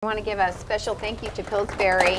I want to give a special thank you to Pillsbury.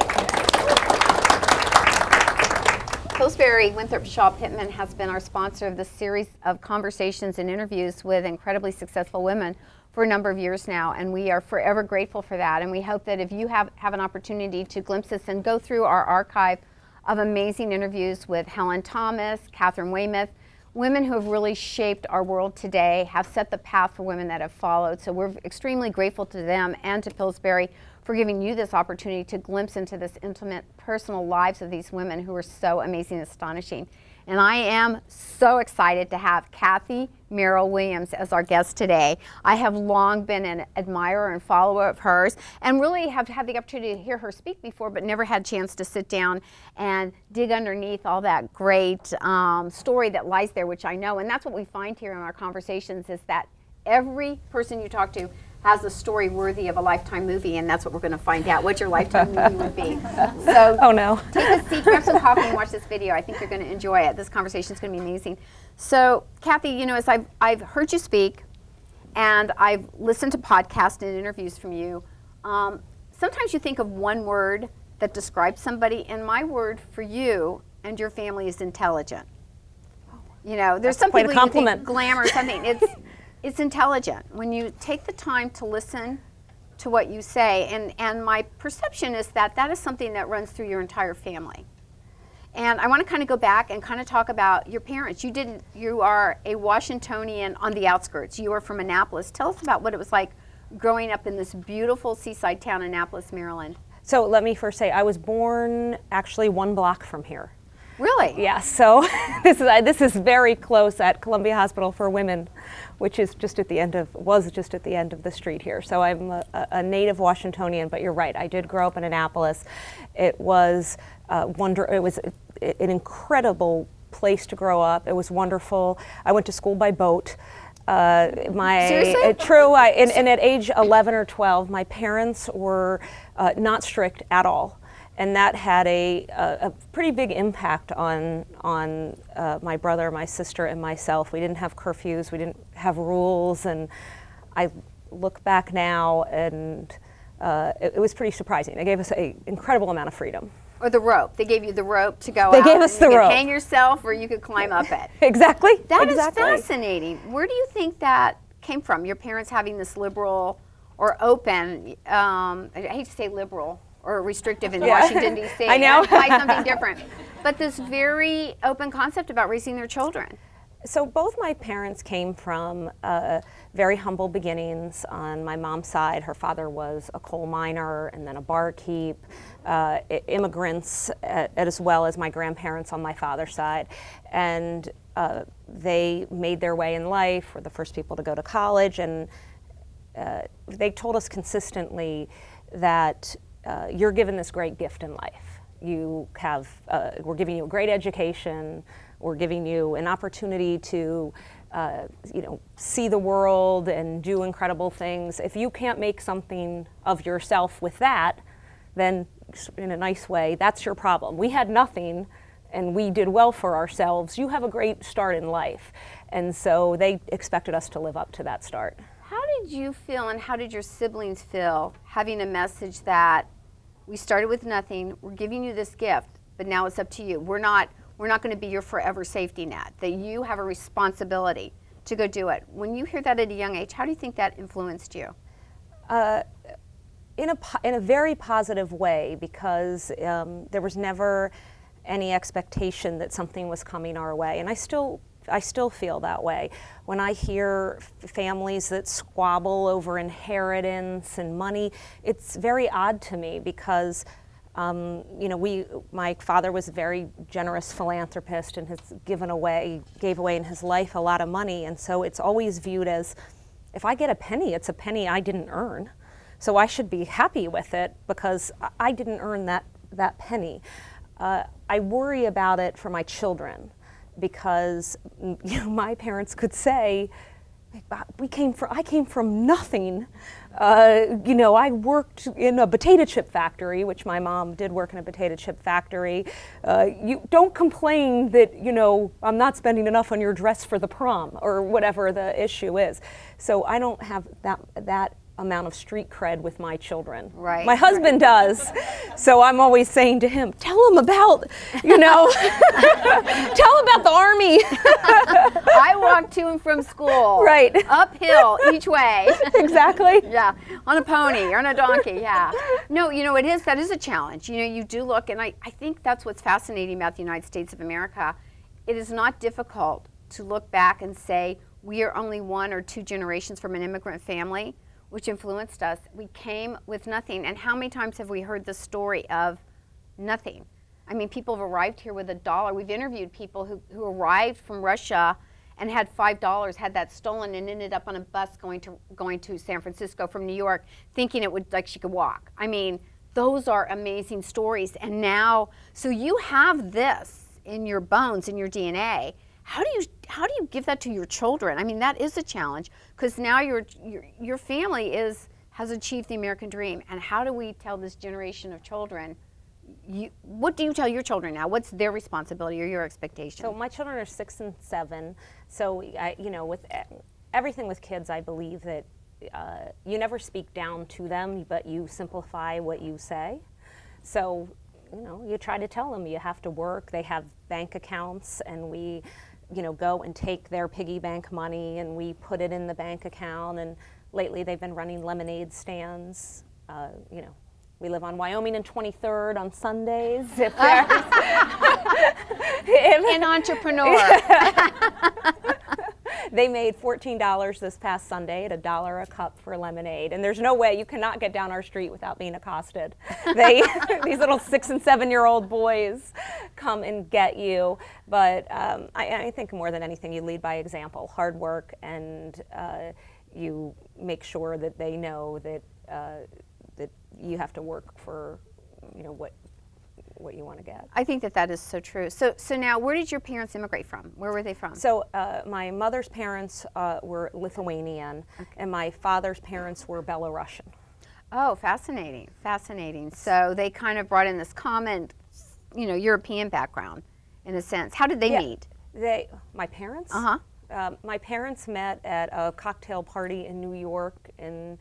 Pillsbury Winthrop Shaw Pittman has been our sponsor of this series of conversations and interviews with incredibly successful women for a number of years now, and we are forever grateful for that. And we hope that if you have an opportunity to glimpse us and go through our archive of amazing interviews with Helen Thomas, Catherine Weymouth, women who have really shaped our world today, have set the path for women that have followed. So we're extremely grateful to them and to Pillsbury for giving you this opportunity to glimpse into this intimate, personal lives of these women who are so amazing and astonishing. And I am so excited to have Cathy Merrill Williams as our guest today. I have long been an admirer and follower of hers, and really have had the opportunity to hear her speak before, but never had a chance to sit down and dig underneath all that great story that lies there, which I know. And that's what we find here in our conversations, is that every person you talk to has a story worthy of a Lifetime movie, and that's what we're going to find out, what your Lifetime movie would be. So oh no. Take a seat, grab some coffee, and watch this video. I think you're going to enjoy it. This conversation is going to be amazing. So Cathy, you know, as I've heard you speak, and I've listened to podcasts and interviews from you, sometimes you think of one word that describes somebody, and my word for you and your family is intelligent. You know, there's some people you think glamour or something. It's intelligent. When you take the time to listen to what you say, and my perception is that that is something that runs through your entire family. And I want to kind of go back and kind of talk about your parents. You are a Washingtonian on the outskirts. You are from Annapolis. Tell us about what it was like growing up in this beautiful seaside town, Annapolis, Maryland. So let me first say, I was born actually 1 block from here. Really? Yeah, so this is very close at Columbia Hospital for Women, which is just at the end of the street here. So I'm a native Washingtonian, but you're right, I did grow up in Annapolis. It was it was an incredible place to grow up. It was wonderful. I went to school by boat. Seriously? True. And at age 11 or 12, my parents were not strict at all. And that had a pretty big impact on my brother, my sister, and myself. We didn't have curfews, we didn't have rules, and I look back now, and it was pretty surprising. They gave us an incredible amount of freedom. Or the rope. They gave you the rope to go out. They gave us the rope. You could hang yourself, or you could climb up it. Exactly. That is fascinating. Where do you think that came from? Your parents having this liberal or open, I hate to say liberal, or restrictive in Washington, D.C. I know. Try something different. But this very open concept about raising their children. So both my parents came from very humble beginnings. On my mom's side, her father was a coal miner and then a barkeep, immigrants as well as my grandparents on my father's side. And they made their way in life, were the first people to go to college, and they told us consistently that you're given this great gift in life. We're giving you a great education. We're giving you an opportunity to, see the world and do incredible things. If you can't make something of yourself with that, then in a nice way, that's your problem. We had nothing, and we did well for ourselves. You have a great start in life. And so they expected us to live up to that start. How did you feel, and how did your siblings feel, having a message that we started with nothing, we're giving you this gift, but now it's up to you. We're not going to be your forever safety net, that you have a responsibility to go do it. When you hear that at a young age, how do you think that influenced you? In a very positive way, because there was never any expectation that something was coming our way, and I still feel that way. When I hear families that squabble over inheritance and money, it's very odd to me, because my father was a very generous philanthropist and has gave away in his life a lot of money, and so it's always viewed as, if I get a penny, it's a penny I didn't earn, so I should be happy with it because I didn't earn that penny. I worry about it for my children, because my parents could say, I came from nothing. I worked in a potato chip factory, which my mom did work in a potato chip factory. You don't complain that, I'm not spending enough on your dress for the prom, or whatever the issue is. So I don't have that amount of street cred with my children. Right. My husband does. So I'm always saying to him, tell him about, tell him about the Army. I walk to and from school. Right. Uphill each way. Exactly. Yeah. On a pony or on a donkey. Yeah. No, that is a challenge. You do look, and I think that's what's fascinating about the United States of America. It is not difficult to look back and say, we are only 1 or 2 generations from an immigrant family, which influenced us. We came with nothing. And how many times have we heard the story of nothing? I mean, people have arrived here with $1. We've interviewed people who arrived from Russia and had $5, had that stolen, and ended up on a bus going to San Francisco from New York, thinking it would, like, she could walk. I mean, those are amazing stories. And now, so you have this in your bones, in your DNA. How do you give that to your children? I mean, that is a challenge, because now your family has achieved the American dream. And how do we tell this generation of children? What do you tell your children now? What's their responsibility or your expectation? So my children are 6 and 7. So with everything with kids, I believe that you never speak down to them, but you simplify what you say. So you try to tell them you have to work. They have bank accounts, and we go and take their piggy bank money and we put it in the bank account. And lately they've been running lemonade stands. We live on Wyoming and 23rd on Sundays. If An entrepreneur. They made $14 this past Sunday at $1 a cup for lemonade, and there's no way, you cannot get down our street without being accosted. These little 6 and 7-year-old boys come and get you. But I think more than anything, you lead by example, hard work, and you make sure that they know that that you have to work for what you want to get. I think that is so true. So now, where did your parents immigrate from? Where were they from? So my mother's parents were Lithuanian, and my father's parents were Belarusian. Oh, fascinating, fascinating. So they kind of brought in this common, European background, in a sense. How did they meet? My parents? Uh-huh. My parents met at a cocktail party in New York in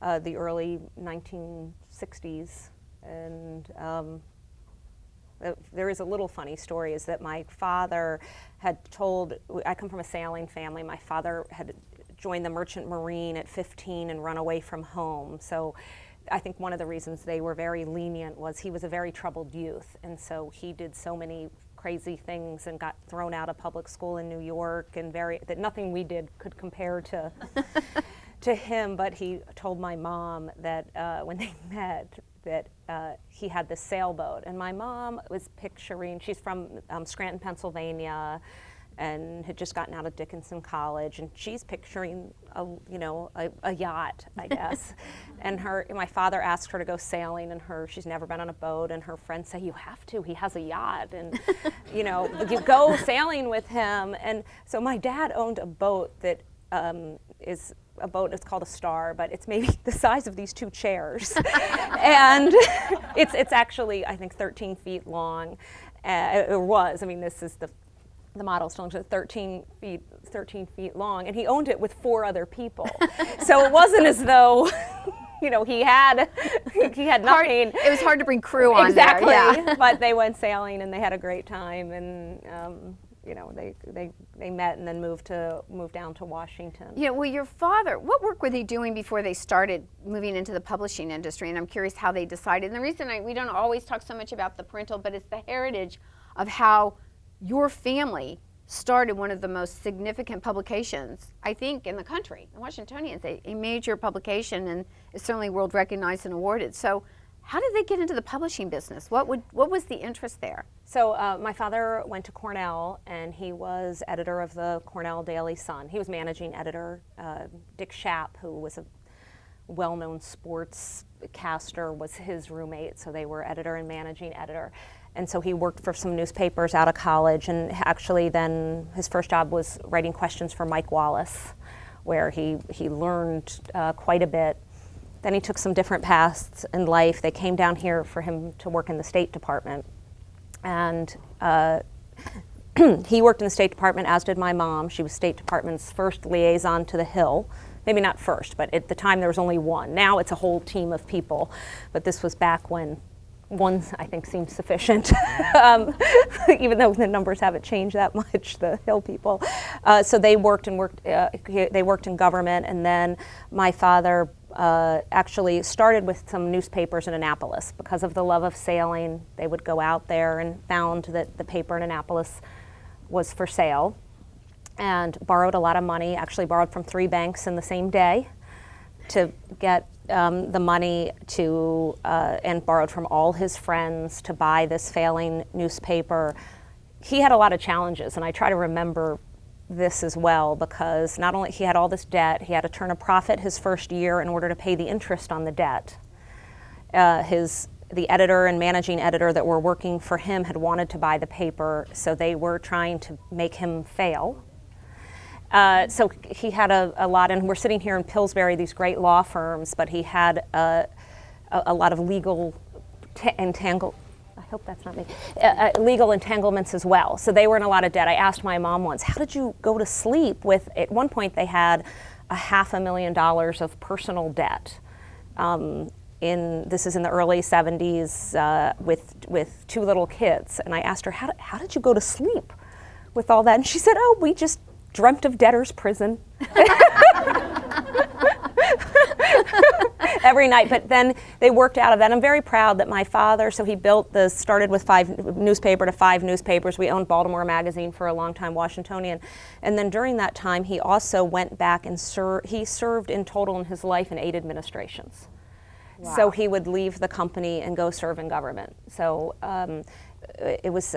the early 1960s, and there is a little funny story, is that my father had I come from a sailing family. My father had joined the Merchant Marine at 15 and run away from home. So I think one of the reasons they were very lenient was he was a very troubled youth, and so he did so many crazy things and got thrown out of public school in New York, and that nothing we did could compare to to him. But he told my mom that when they met, that he had this sailboat, and my mom was picturing, she's from Scranton, Pennsylvania, and had just gotten out of Dickinson College, and she's picturing a yacht, I guess. And my father asked her to go sailing, and she's never been on a boat, and her friends say, you have to, he has a yacht, and you go sailing with him. And so my dad owned a boat that is a boat, it's called a Star, but it's maybe the size of these 2 chairs. And it's actually, I think, 13 feet long. It was, this is the model still 13 feet long, and he owned it with 4 other people. So it wasn't as though he had nothing. It was hard to bring crew on exactly. there. Yeah. But they went sailing and they had a great time, and they met and then moved down to Washington. Well, your father, what work were they doing before they started moving into the publishing industry? And I'm curious how they decided. And the reason we don't always talk so much about the parental, but it's the heritage of how your family started one of the most significant publications, I think, in the country. The Washingtonian's a major publication, and is certainly world recognized and awarded. So how did they get into the publishing business? What was the interest there? So my father went to Cornell, and he was editor of the Cornell Daily Sun. He was managing editor. Dick Schaap, who was a well-known sportscaster, was his roommate, so they were editor and managing editor. And so he worked for some newspapers out of college, and actually then his first job was writing questions for Mike Wallace, where he learned quite a bit. Then he took some different paths in life. They came down here for him to work in the State Department. And he worked in the State Department, as did my mom. She was State Department's first liaison to the Hill, maybe not first, but at the time there was only one. Now it's a whole team of people, but this was back when one, I think, seems sufficient, even though the numbers haven't changed that much, the Hill people. So they worked in government, and then my father actually started with some newspapers in Annapolis. Because of the love of sailing, they would go out there and found that the paper in Annapolis was for sale, and borrowed a lot of money, actually borrowed from 3 banks in the same day to get the money to, and borrowed from all his friends to buy this failing newspaper. He had a lot of challenges, and I try to remember this as well, because not only he had all this debt, he had to turn a profit his first year in order to pay the interest on the debt. The editor and managing editor that were working for him had wanted to buy the paper, so they were trying to make him fail. So he had a lot, and we're sitting here in Pillsbury, these great law firms, but he had a lot of legal legal entanglements as well. So they were in a lot of debt. I asked my mom once, how did you go to sleep with, at one point they had $500,000 of personal debt. This is in the early 70s with 2 little kids. And I asked her, how did you go to sleep with all that? And she said, oh, we just dreamt of debtor's prison every night. But then they worked out of that. I'm very proud that my father, so he started with 5 newspaper to 5 newspapers. We owned Baltimore Magazine for a long time, Washingtonian. And then during that time, he also went back and he served in total in his life in 8 administrations. Wow. So he would leave the company and go serve in government. So it was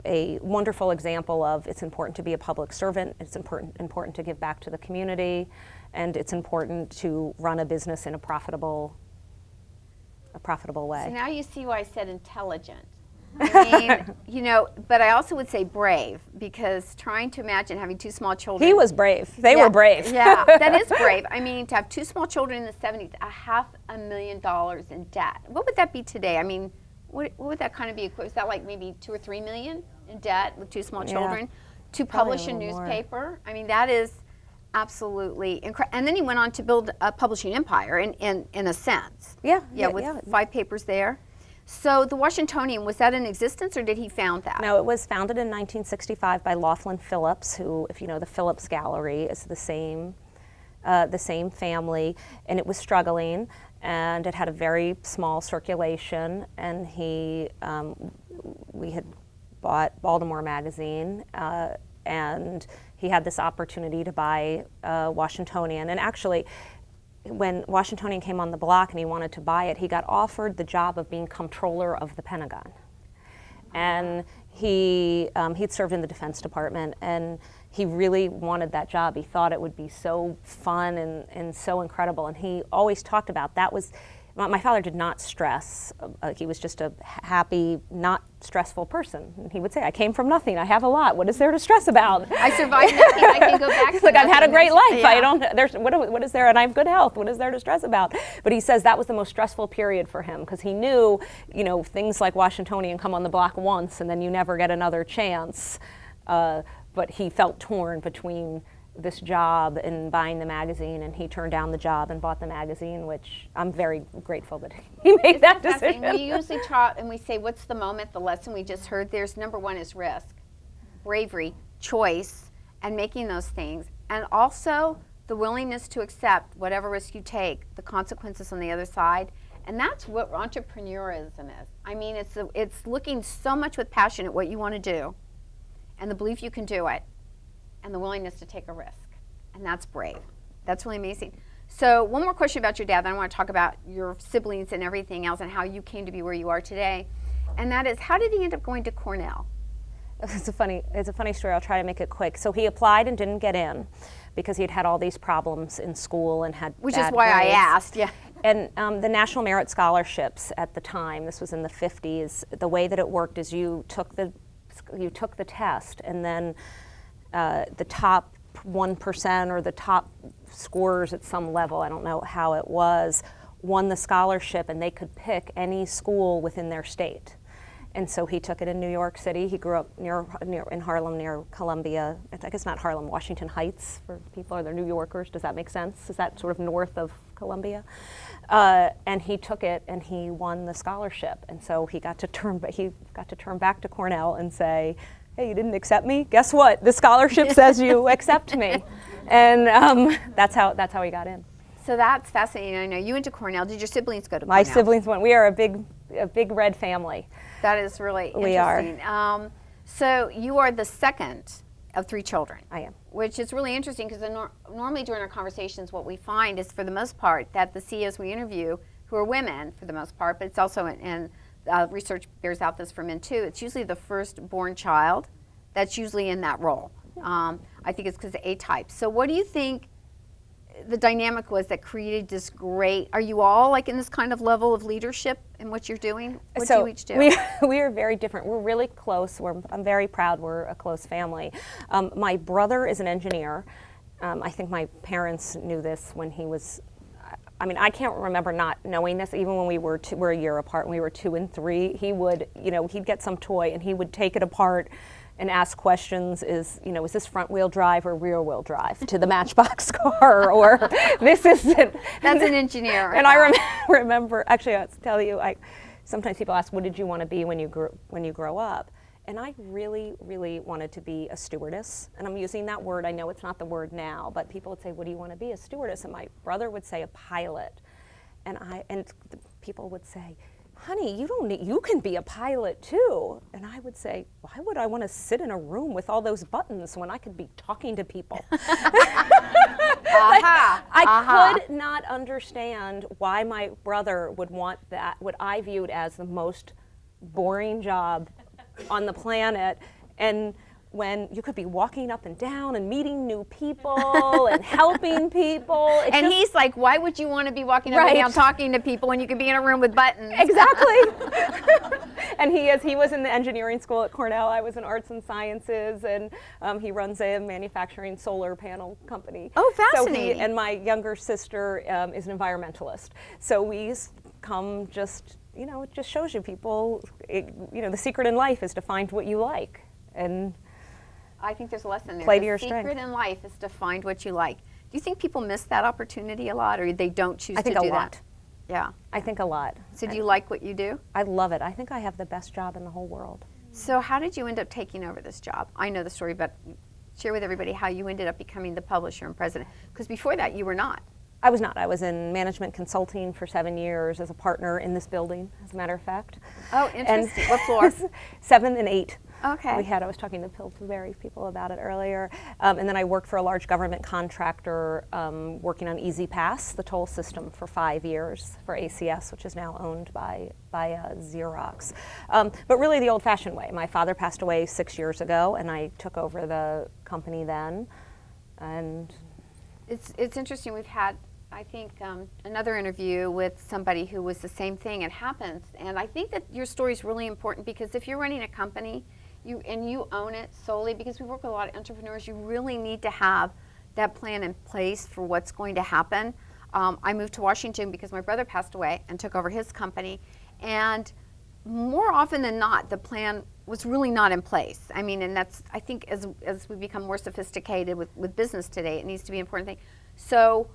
a wonderful example of it's important to be a public servant, it's important to give back to the community, and it's important to run a business in a profitable way. So now you see why I said intelligent. I mean, but I also would say brave, because trying to imagine having 2 small children. He was brave. They were brave. Yeah, that is brave. I mean, to have 2 small children in the 70s, $500,000 in debt. What would that be today? I mean, what would that kind of be? Is that like maybe 2 or 3 million in debt with 2 small children? To publish a newspaper? More. I mean, that is absolutely incredible. And then he went on to build a publishing empire in a sense. With 5 papers there. So the Washingtonian, was that in existence, or did he found that? No, it was founded in 1965 by Laughlin Phillips, who, if you know the Phillips Gallery, is the same family, and it was struggling, and it had a very small circulation, and we had bought Baltimore Magazine, and he had this opportunity to buy Washingtonian. And actually, when Washingtonian came on the block and he wanted to buy it, he got offered the job of being comptroller of the Pentagon. And he'd served in the Defense Department, and he really wanted that job. He thought it would be so fun and so incredible. And he always talked about that was, my father did not stress. He was just a happy, not stressful person. And he would say, I came from nothing. I have a lot. What is there to stress about? I survived nothing. I can go back to Look, I've had a great life. Yeah. What is there? And I have good health. What is there to stress about? But he says that was the most stressful period for him, because he knew, things like Washingtonian come on the block once and then you never get another chance. But he felt torn between this job and buying the magazine, and he turned down the job and bought the magazine, which I'm very grateful that he made that decision. We usually talk and we say, what's the moment, the lesson we just heard? There's number 1 is risk, bravery, choice, and making those things. And also the willingness to accept whatever risk you take, the consequences on the other side. And that's what entrepreneurism is. I mean, it's looking so much with passion at what you want to do, and the belief you can do it, and the willingness to take a risk. And that's brave. That's really amazing. So one more question about your dad, then I want to talk about your siblings and everything else and how you came to be where you are today. And that is, how did he end up going to Cornell? It's a funny story. I'll try to make it quick. So he applied and didn't get in because he'd had all these problems in school and had Which is why grades. I asked, yeah. And the National Merit Scholarships at the time, this was in the 50s, the way that it worked is you took the test, and then the top 1% or the top scorers at some level, I don't know how it was, won the scholarship, and they could pick any school within their state. And so he took it in New York City. He grew up near in Harlem, near Columbia. I guess not Harlem, Washington Heights for people, or they're New Yorkers. Does that make sense? Is that sort of north of Columbia? And he took it and he won the scholarship. And so he got to turn back to Cornell and say, hey, you didn't accept me? Guess what? The scholarship says you accept me. And that's how he got in. So that's fascinating. I know you went to Cornell. Did your siblings go to My Cornell? siblings went. We are a big red family. That is really interesting. We are. So you are the second of 3 children. I am. Which is really interesting because normally during our conversations what we find is for the most part that the CEOs we interview, who are women for the most part, but it's also, and research bears out this for men too, it's usually the firstborn child that's usually in that role. I think it's because of A-type. So what do you think the dynamic was that created this great, are you all like in this kind of level of leadership in what you're doing? What do you each do? We are very different. We're really close. I'm very proud we're a close family. My brother is an engineer. I think my parents knew this when he was, I mean, I can't remember not knowing this, even when we're a year apart, when we were 2 and 3, he would, he'd get some toy and he would take it apart and ask questions, is this front wheel drive or rear wheel drive to the Matchbox car, or this isn't. That's an engineer. And I remember, actually I'll tell you, sometimes people ask, what did you want to be when you grow up? And I really, really wanted to be a stewardess. And I'm using that word, I know it's not the word now, but people would say, what do you want to be? A stewardess. And my brother would say a pilot. And people would say, honey, you can be a pilot too. And I would say, why would I want to sit in a room with all those buttons when I could be talking to people? I could not understand why my brother would want that, what I viewed as the most boring job on the planet. And when you could be walking up and down and meeting new people and helping people. And he's like, why would you want to be walking up and down talking to people when you could be in a room with buttons? Exactly. And he was in the engineering school at Cornell. I was in arts and sciences, and he runs a manufacturing solar panel company. Oh, fascinating. And my younger sister is an environmentalist. So we come just, it just shows you people, the secret in life is to find what you like. And I think there's a lesson there. Play to your strength. The secret in life is to find what you like. Do you think people miss that opportunity a lot, or they don't choose to do that? I think a lot. Yeah. I think a lot. So do you like what you do? I love it. I think I have the best job in the whole world. So how did you end up taking over this job? I know the story, but share with everybody how you ended up becoming the publisher and president. Because before that, you were not. I was not. I was in management consulting for 7 years as a partner in this building, as a matter of fact. Oh, interesting. What floor? 7 and 8. Okay. I was talking to Pillsbury people about it earlier. And then I worked for a large government contractor working on Easy Pass, the toll system, for 5 years for ACS, which is now owned by Xerox. But really the old-fashioned way. My father passed away 6 years ago, and I took over the company then. And it's interesting. We've had, I think, another interview with somebody who was the same thing. It happens. And I think that your story is really important, because if you're running a company, you own it solely, because we work with a lot of entrepreneurs, you really need to have that plan in place for what's going to happen. I moved to Washington because my brother passed away and took over his company, and more often than not, the plan was really not in place. I mean, and that's, I think, as we become more sophisticated with business today, it needs to be an important thing. So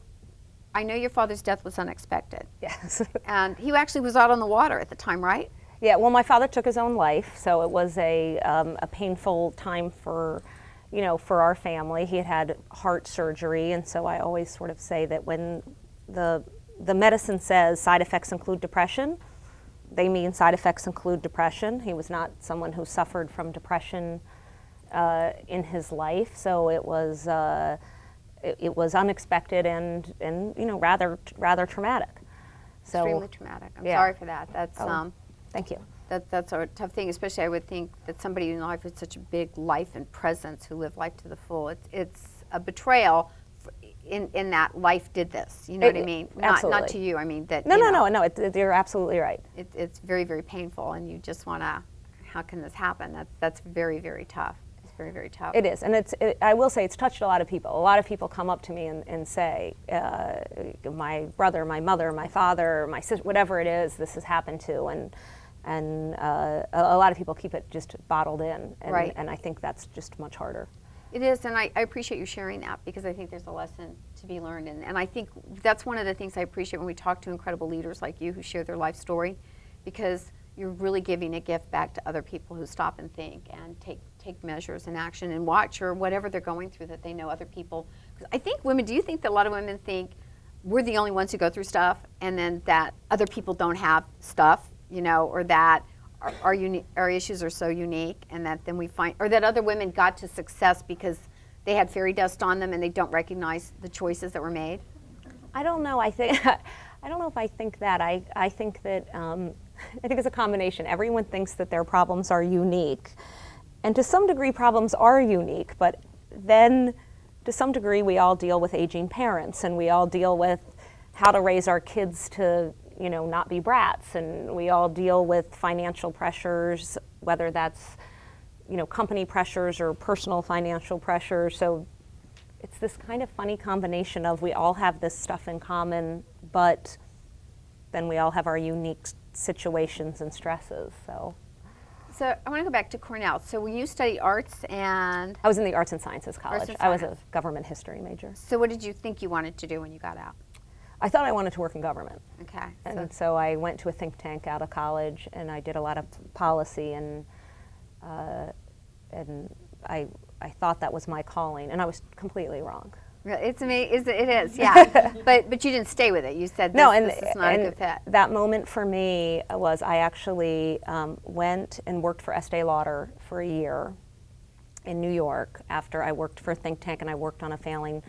I know your father's death was unexpected. yes. And he actually was out on the water at the time, right? Yeah, well, my father took his own life, so it was a painful time for our family. He had heart surgery, and so I always sort of say that when the medicine says side effects include depression, they mean side effects include depression. He was not someone who suffered from depression in his life, so it was unexpected and rather traumatic. So, extremely traumatic. I'm sorry for that. That's thank you. That's a tough thing, especially I would think that somebody in life with such a big life and presence who lived life to the full. It's a betrayal in that life did this. You know what I mean? Absolutely. Not to you. I mean that. No. You're absolutely right. It's very, very painful, and you just want to. How can this happen? That's very, very tough. It's very, very tough. It is, and I will say it's touched a lot of people. A lot of people come up to me and say, my brother, my mother, my father, my sister, whatever it is, this has happened to, and And a lot of people keep it just bottled in, and, Right. and I think that's just much harder. It is, and I appreciate you sharing that, because I think there's a lesson to be learned. And I think that's one of the things I appreciate when we talk to incredible leaders like you who share their life story, because you're really giving a gift back to other people who stop and think and take measures and action and watch, or whatever they're going through, that they know other people. 'Cause I think women, do you think that a lot of women think we're the only ones who go through stuff, and then that other people don't have stuff, or that our issues are so unique, and that then we find, or that other women got to success because they had fairy dust on them and they don't recognize the choices that were made? I don't know. I don't know if I think that. I think that I think it's a combination. Everyone thinks that their problems are unique, and to some degree, problems are unique. But then, to some degree, we all deal with aging parents, and we all deal with how to raise our kids to, not be brats, and we all deal with financial pressures, whether that's, company pressures or personal financial pressures. So it's this kind of funny combination of we all have this stuff in common, but then we all have our unique situations and stresses. So I want to go back to Cornell. So when you study arts, and I was in the Arts and Sciences College. Arts and I was a Science. government history major. So what did you think you wanted to do when you got out? I thought I wanted to work in government. Okay. And so I went to a think tank out of college, and I did a lot of policy, and I thought that was my calling, and I was completely wrong. It's amazing. It is, yeah. but you didn't stay with it. You said this is not a good fit. That moment for me was I actually went and worked for Estee Lauder for a year in New York after I worked for a think tank, and I worked on a failing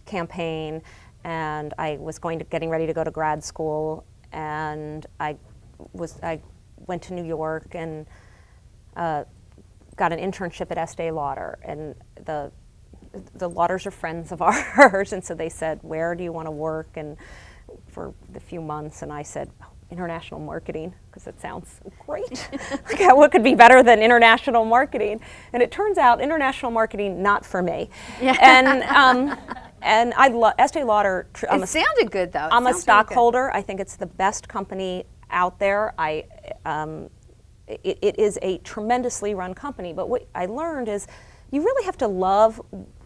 campaign, and I was getting ready to go to grad school, and I went to New York and got an internship at Estee Lauder, and the Lauders are friends of ours, and so they said, where do you want to work? And for the few months, and I said, international marketing, because it sounds great. Like, what could be better than international marketing? And it turns out international marketing, not for me. Yeah. And I love Estee Lauder. It sounded good, though. I'm a stockholder. I think it's the best company out there. It is a tremendously run company, but what I learned is you really have to love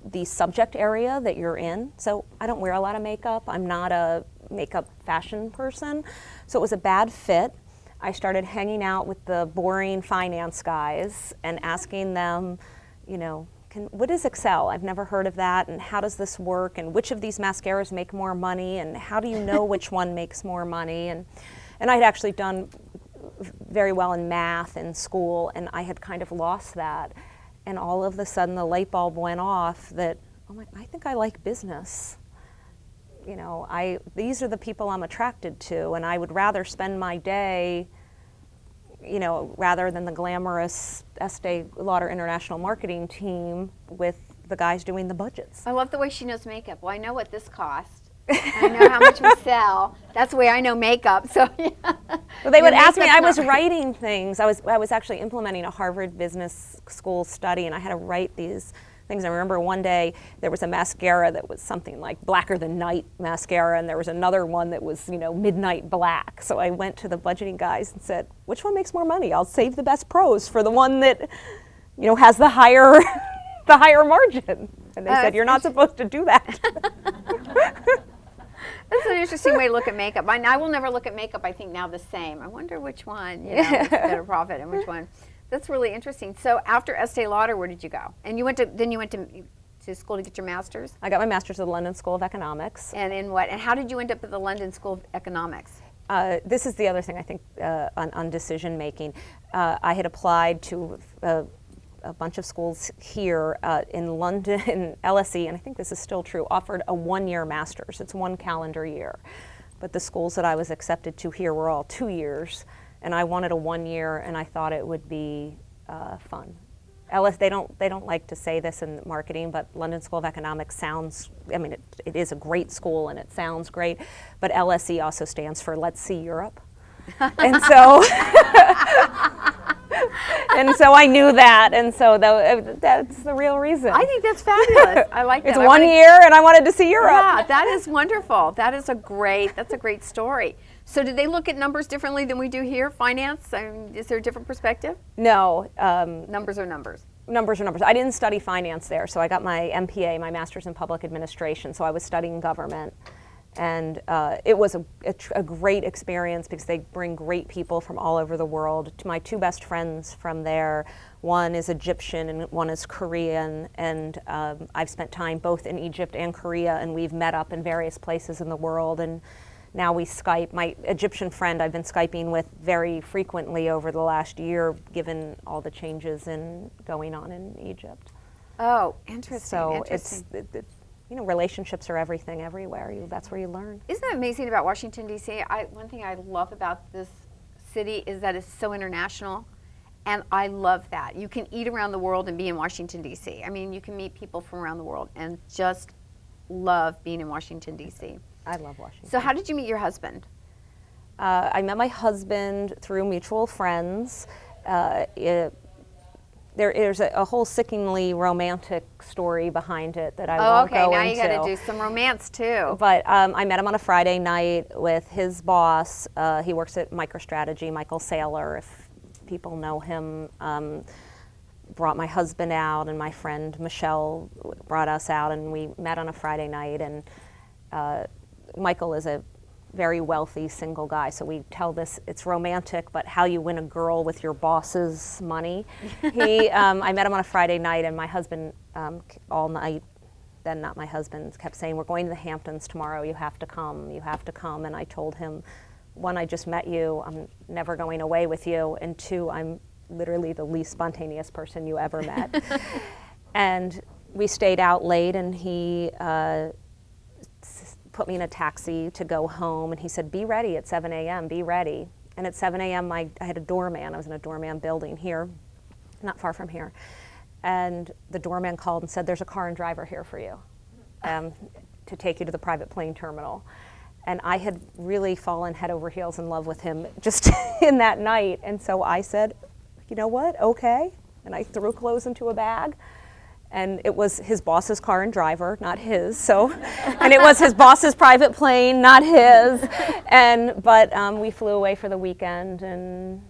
the subject area that you're in. So I don't wear a lot of makeup. I'm not a makeup fashion person. So it was a bad fit. I started hanging out with the boring finance guys and asking them, what is Excel? I've never heard of that, and how does this work, and which of these mascaras make more money, and how do you know which one makes more money? And I'd actually done very well in math in school, and I had kind of lost that. And all of a sudden the light bulb went off that, I think I like business. These are the people I'm attracted to, and I would rather spend my day, rather than the glamorous Estee Lauder International Marketing team with the guys doing the budgets. I love the way she knows makeup. Well, I know what this cost. I know how much we sell. That's the way I know makeup. So yeah. Well, they would ask me. I was writing things. I was actually implementing a Harvard Business School study, and I had to write these things. I remember one day there was a mascara that was something like blacker than night mascara, and there was another one that was midnight black. So I went to the budgeting guys and said, "Which one makes more money? I'll save the best pros for the one that has the higher the higher margin." And they said, "You're not supposed to do that." That's an interesting way to look at makeup. I will never look at makeup, I think, now the same. I wonder which one makes better profit and which one. That's really interesting. So after Estee Lauder, where did you go? And you went to school to get your master's? I got my master's at the London School of Economics. And in what? And how did you end up at the London School of Economics? This is the other thing I think on decision making. I had applied to a bunch of schools here in London, LSE, and I think this is still true, offered a one-year master's. It's one calendar year. But the schools that I was accepted to here were all 2 years, and I wanted a 1 year, and I thought it would be fun. They don't like to say this in marketing, but London School of Economics sounds, it is a great school and it sounds great, but LSE also stands for Let's See Europe. And so and so I knew that, and so that's the real reason. I think that's fabulous. I like that. It's 1 year, and I wanted to see Europe. Yeah, that is wonderful. That's a great story. So did they look at numbers differently than we do here? Finance? Is there a different perspective? No. Numbers are numbers. Numbers are numbers. I didn't study finance there, so I got my MPA, my Master's in Public Administration, so I was studying government. And it was a great experience because they bring great people from all over the world. My two best friends from there, one is Egyptian and one is Korean, and I've spent time both in Egypt and Korea, and we've met up in various places in the world, and now we Skype. My Egyptian friend I've been Skyping with very frequently over the last year, given all the changes going on in Egypt. Oh, interesting. So relationships are everything everywhere. That's where you learn. Isn't that amazing about Washington, D.C.? One thing I love about this city is that it's so international, and I love that. You can eat around the world and be in Washington, D.C. I mean, you can meet people from around the world and just love being in Washington, D.C. I love Washington. So how did you meet your husband? I met my husband through mutual friends. There's a whole sickeningly romantic story behind it that I won't go into. Now you got to do some romance too. But I met him on a Friday night with his boss. He works at MicroStrategy, Michael Saylor, if people know him. Brought my husband out, and my friend Michelle brought us out, and we met on a Friday night. And Michael is a very wealthy single guy, so we tell this, it's romantic, but how you win a girl with your boss's money. I met him on a Friday night, and my husband all night, then not my husband, kept saying, we're going to the Hamptons tomorrow, you have to come, and I told him, one, I just met you, I'm never going away with you, and two, I'm literally the least spontaneous person you ever met. And we stayed out late, and he put me in a taxi to go home, and he said, be ready at 7 a.m., be ready. And at 7 a.m. I had a doorman. I was in a doorman building here, not far from here. And the doorman called and said, there's a car and driver here for you to take you to the private plane terminal. And I had really fallen head over heels in love with him just in that night. And so I said, you know what, okay. And I threw clothes into a bag. And it was his boss's car and driver, not his. So, and it was his boss's private plane, not his. But we flew away for the weekend, and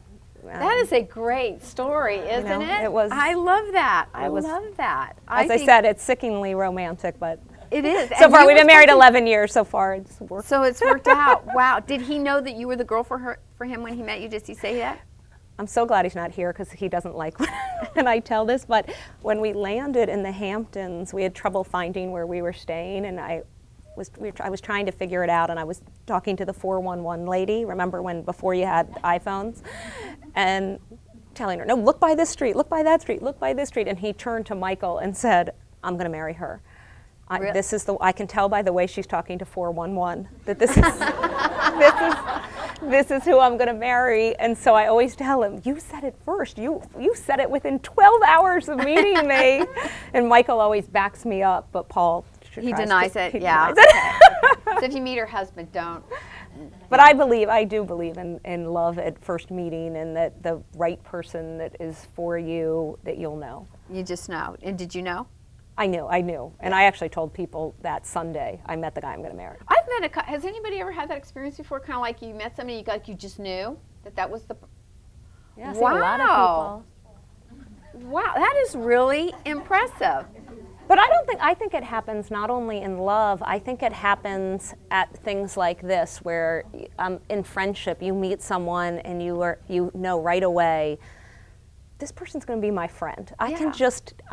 that is a great story, isn't it? It was. I love that. I love that. As I said, it's sickeningly romantic, but it is. So far, we've been married 11 years. So far, it's worked. So it's worked out. Wow. Did he know that you were the girl for him when he met you? Did he say that? I'm so glad he's not here because he doesn't like when I tell this, but when we landed in the Hamptons, we had trouble finding where we were staying, and I was trying to figure it out, and I was talking to the 411 lady, remember before you had iPhones, and telling her, no, look by this street, look by that street, look by this street, and he turned to Michael and said, I'm going to marry her. Really? I can tell by the way she's talking to 411 that this is who I'm going to marry. And so I always tell him, you said it first. You said it within 12 hours of meeting me. And Michael always backs me up, but Paul denies it. Denies it. So if you meet her husband, don't. But I do believe in love at first meeting, and that the right person that is for you, that you'll know. You just know. And did you know? I knew. And I actually told people that Sunday I met the guy I'm going to marry. Has anybody ever had that experience before? Kind of like you met somebody, you just knew that was the. Yeah, wow. A lot of people. Wow, that is really impressive. But I think it happens not only in love, I think it happens at things like this, where in friendship you meet someone and you know right away, this person's going to be my friend. I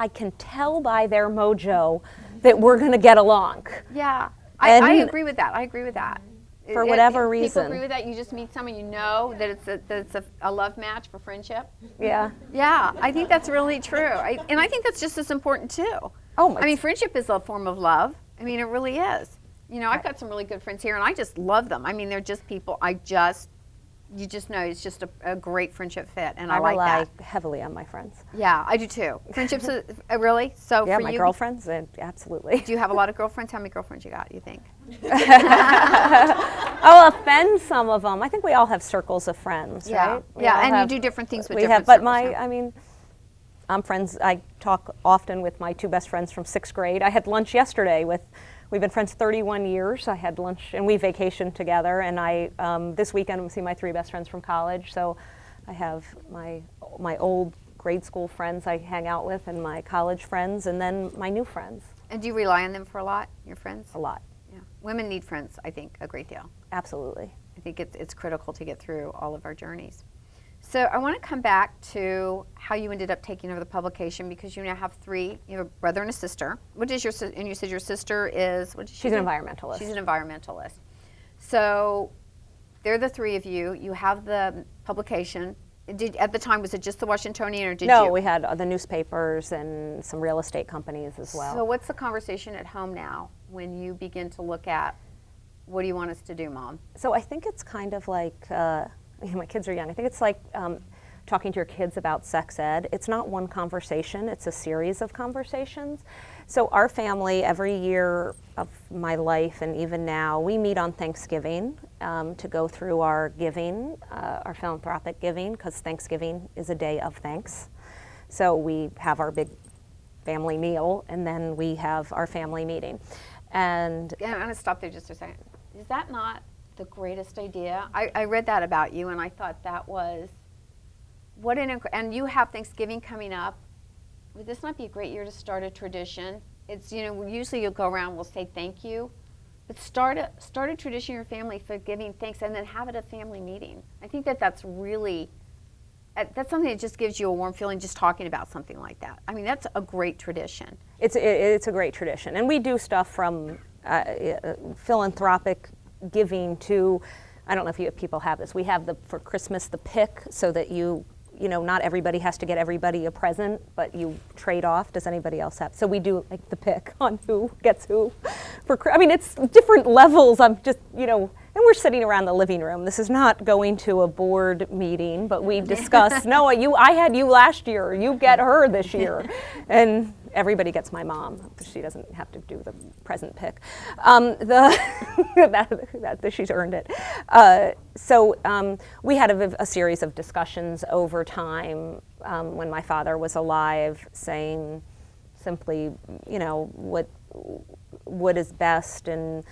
can tell by their mojo that we're going to get along. Yeah, I agree with that. For whatever reason. People agree with that. You just meet someone, you know that it's a love match for friendship. Yeah. Yeah, I think that's really true. And I think that's just as important too. Friendship is a form of love. I mean, it really is. You know, I've got some really good friends here, and I just love them. I mean, they're just people you just know it's just a great friendship fit, and I like that. I rely heavily on my friends. Yeah, I do too. Friendships, really? So yeah, for my you, girlfriends, absolutely. Do you have a lot of girlfriends? How many girlfriends you got, you think? I'll offend some of them. I think we all have circles of friends, right? And you do different things with different circles. I'm friends, I talk often with my two best friends from 6th grade. I had lunch yesterday with We've been friends 31 years. I had lunch and we vacationed together, and I this weekend I'm seeing my 3 best friends from college. So I have my old grade school friends I hang out with, and my college friends, and then my new friends. And do you rely on them for a lot, your friends? A lot. Yeah. Women need friends, I think, a great deal. Absolutely. I think it's critical to get through all of our journeys. So I want to come back to how you ended up taking over the publication, because you now have 3. You have a brother and a sister. What is and you said your sister is, what is she? She's an environmentalist. She's an environmentalist. So they're the 3 of you. You have the publication. At the time, was it just the Washingtonian, or did you? No, we had the newspapers and some real estate companies as well. So what's the conversation at home now when you begin to look at, what do you want us to do, Mom? So I think it's kind of like, my kids are young. I think it's like talking to your kids about sex ed. It's not one conversation, it's a series of conversations. So our family, every year of my life and even now, we meet on Thanksgiving to go through our giving, our philanthropic giving, because Thanksgiving is a day of thanks. So we have our big family meal, and then we have our family meeting. And I'm going to stop there just a second. Is that not the greatest idea? I read that about you, and I thought that was, and you have Thanksgiving coming up. Would this not be a great year to start a tradition? It's, usually you'll go around, we'll say thank you, but start a tradition in your family for giving thanks, and then have it a family meeting. I think that's really, that's something that just gives you a warm feeling just talking about something like that. I mean, that's a great tradition. It's a great tradition, and we do stuff from philanthropic giving to, I don't know if people have this, we have for Christmas the pick, so that not everybody has to get everybody a present, but you trade off. Does anybody else have? So we do like the pick on who gets who. It's different levels. I'm just, and we're sitting around the living room. This is not going to a board meeting, but we discuss, no, I had you last year, you get her this year. And everybody gets my mom, because she doesn't have to do the present pick. She's earned it. So we had a series of discussions over time when my father was alive, saying simply, what is best, and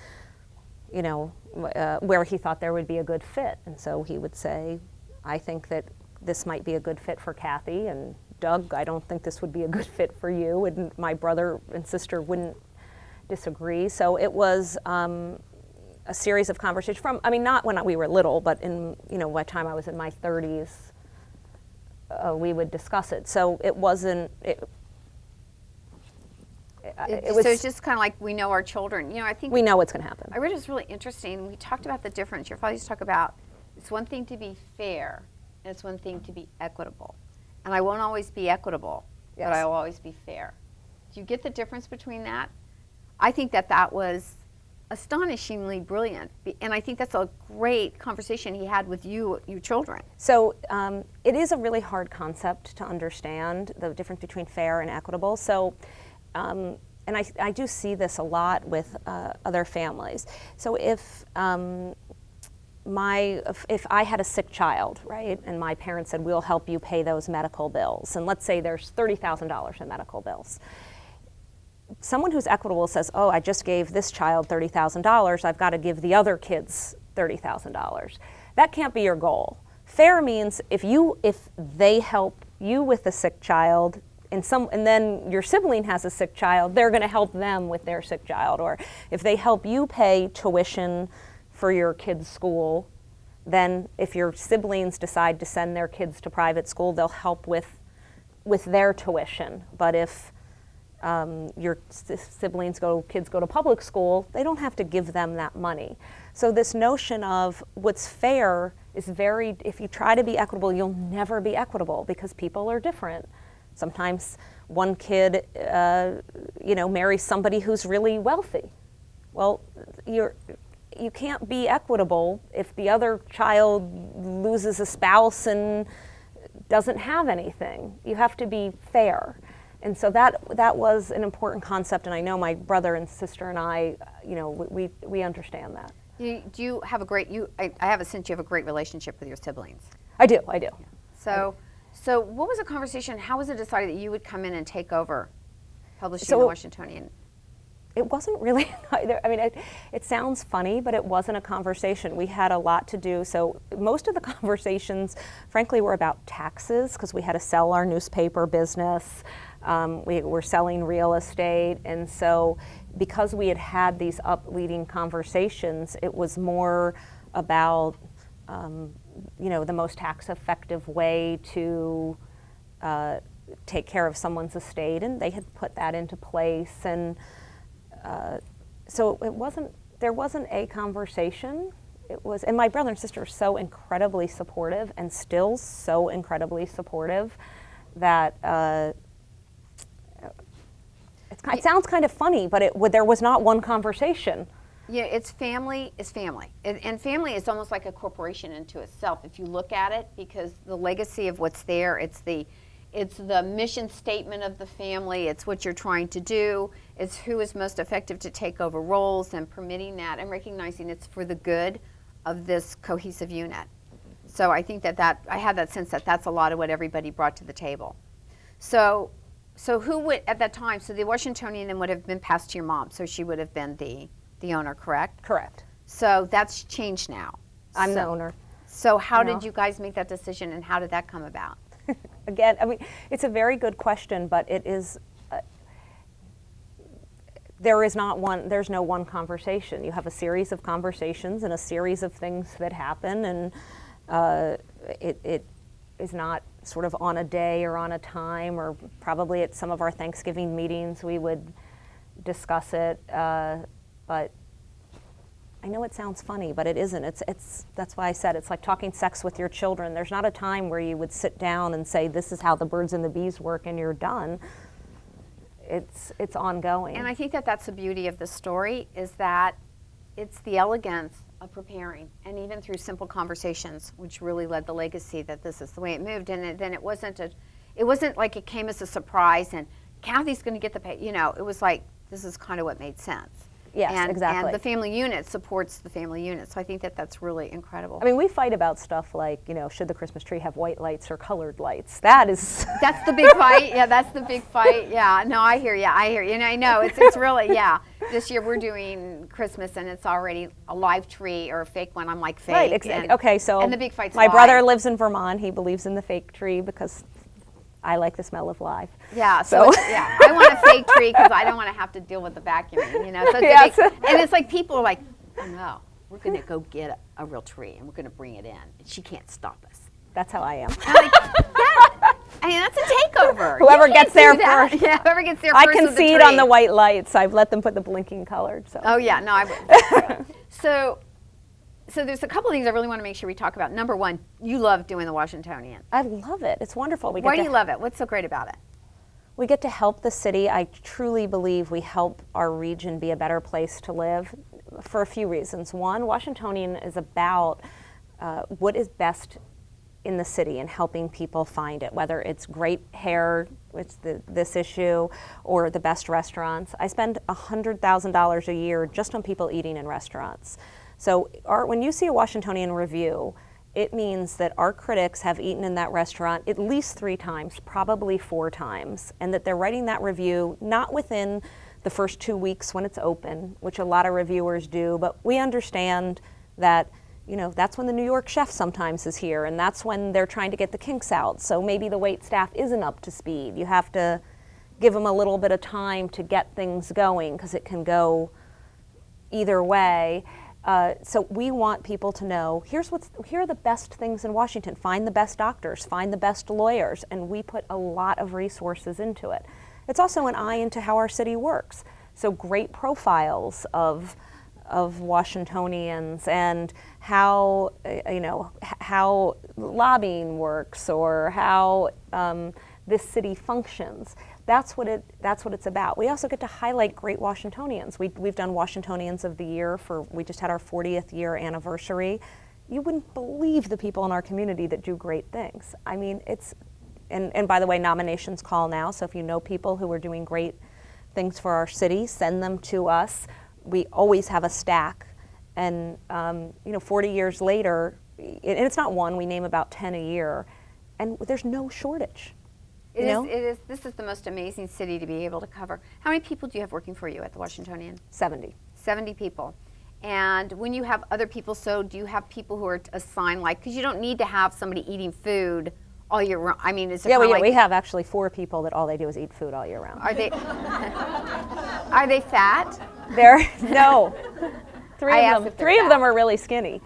where he thought there would be a good fit. And so he would say, I think that this might be a good fit for Cathy, and Doug, I don't think this would be a good fit for you, and my brother and sister wouldn't disagree. So it was a series of conversations not when we were little, but in, by the time I was in my 30s, we would discuss it. So it wasn't, so it's just kind of like we know our children. I think we know what's going to happen. I read it was really interesting. We talked about the difference. Your father used to talk about, it's one thing to be fair, and it's one thing to be equitable. And I won't always be equitable, yes, but I will always be fair. Do you get the difference between that? I think that was astonishingly brilliant. And I think that's a great conversation he had with you children. So it is a really hard concept to understand, the difference between fair and equitable. So, and I do see this a lot with other families. So if I had a sick child, right, and my parents said, we'll help you pay those medical bills, and let's say there's $30,000 in medical bills. Someone who's equitable says, oh, I just gave this child $30,000, I've got to give the other kids $30,000. That can't be your goal. Fair means if they help you with a sick child, and then your sibling has a sick child, they're going to help them with their sick child. Or if they help you pay tuition for your kids' school, then if your siblings decide to send their kids to private school, they'll help with their tuition. But if your kids go to public school, they don't have to give them that money. So this notion of what's fair is if you try to be equitable, you'll never be equitable, because people are different. Sometimes one kid, marries somebody who's really wealthy. Well, you can't be equitable if the other child loses a spouse and doesn't have anything. You have to be fair. And so that was an important concept, and I know my brother and sister and I, we understand that. Do you have I have a sense you have a great relationship with your siblings. I do. Yeah. So what was the conversation? How was it decided that you would come in and take over publishing the Washingtonian? it wasn't really either. I mean, it sounds funny, but it wasn't a conversation. We had a lot to do. So most of the conversations, frankly, were about taxes because we had to sell our newspaper business. We were selling real estate. And so because we had had these up-leading conversations, it was more about, the most tax-effective way to take care of someone's estate. And they had put that into place. And so there wasn't a conversation. It was, and my brother and sister are so incredibly supportive and still so incredibly supportive that it sounds kind of funny, but there was not one conversation. Yeah, it's family is family. And family is almost like a corporation into itself if you look at it, because the legacy of what's there, it's the mission statement of the family, it's what you're trying to do, it's who is most effective to take over roles, and permitting that and recognizing it's for the good of this cohesive unit. So I think that I had that sense that that's a lot of what everybody brought to the table. So who would, at that time, so the Washingtonian then would have been passed to your mom, so she would have been the owner, correct? Correct. So that's changed now. I'm the owner. So how did you guys make that decision, and how did that come about? Again, I mean, it's a very good question, but it is, there's no one conversation. You have a series of conversations and a series of things that happen, and it is not sort of on a day or on a time, or probably at some of our Thanksgiving meetings we would discuss it, but I know it sounds funny, but it isn't. That's why I said it's like talking sex with your children. There's not a time where you would sit down and say, this is how the birds and the bees work, and you're done. It's ongoing. And I think that that's the beauty of the story, is that it's the elegance of preparing, and even through simple conversations, which really led the legacy that this is the way it moved. And then it wasn't like it came as a surprise and Cathy's going to get the pay. It was like, this is kind of what made sense. Yes, exactly. And the family unit supports the family unit. So I think that that's really incredible. I mean, we fight about stuff like, should the Christmas tree have white lights or colored lights? That's the big fight. Yeah, that's the big fight. Yeah, no, I hear you. And I know it's really, yeah. This year we're doing Christmas and it's already a live tree or a fake one. I'm like, fake. Right, exactly. Okay, so and the big fight's my live. brother lives in Vermont. He believes in the fake tree because I like the smell of live. Yeah, so I want a fake tree because I don't want to have to deal with the vacuuming, So it's and it's like people are like, oh no, we're going to go get a real tree and we're going to bring it in, and she can't stop us. That's how I am. That's a takeover. Whoever gets there first. Yeah, whoever gets there first. I can see it on the white lights. I've let them put the blinking colored. So. Oh yeah, no, I would. So there's a couple of things I really want to make sure we talk about. Number one, you love doing the Washingtonian. I love it. It's wonderful. Why do you love it? What's so great about it? We get to help the city. I truly believe we help our region be a better place to live for a few reasons. One, Washingtonian is about what is best in the city and helping people find it, whether it's great hair, which this issue, or the best restaurants. I spend $100,000 a year just on people eating in restaurants. So when you see a Washingtonian review, it means that our critics have eaten in that restaurant at least 3 times, probably 4 times, and that they're writing that review not within the first 2 weeks when it's open, which a lot of reviewers do, but we understand that that's when the New York chef sometimes is here, and that's when they're trying to get the kinks out. So maybe the wait staff isn't up to speed. You have to give them a little bit of time to get things going because it can go either way. So we want people to know, here are the best things in Washington. Find the best doctors, find the best lawyers, and we put a lot of resources into it. It's also an eye into how our city works. So great profiles of Washingtonians and how how lobbying works or how this city functions. That's what it's about. We also get to highlight great Washingtonians. We've done Washingtonians of the Year we just had our 40th year anniversary. You wouldn't believe the people in our community that do great things. I mean, and by the way, nominations call now, so if you know people who are doing great things for our city, send them to us. We always have a stack, and 40 years later, and it's not one, we name about 10 a year, and there's no shortage. It is. This is the most amazing city to be able to cover. How many people do you have working for you at the Washingtonian? 70. 70 people. And when you have other people, so do you have people who are assigned, like, because you don't need to have somebody eating food all year round. I mean, is it Yeah, like, we have actually 4 people that all they do is eat food all year round. are they are they fat? No. Three of them are really skinny.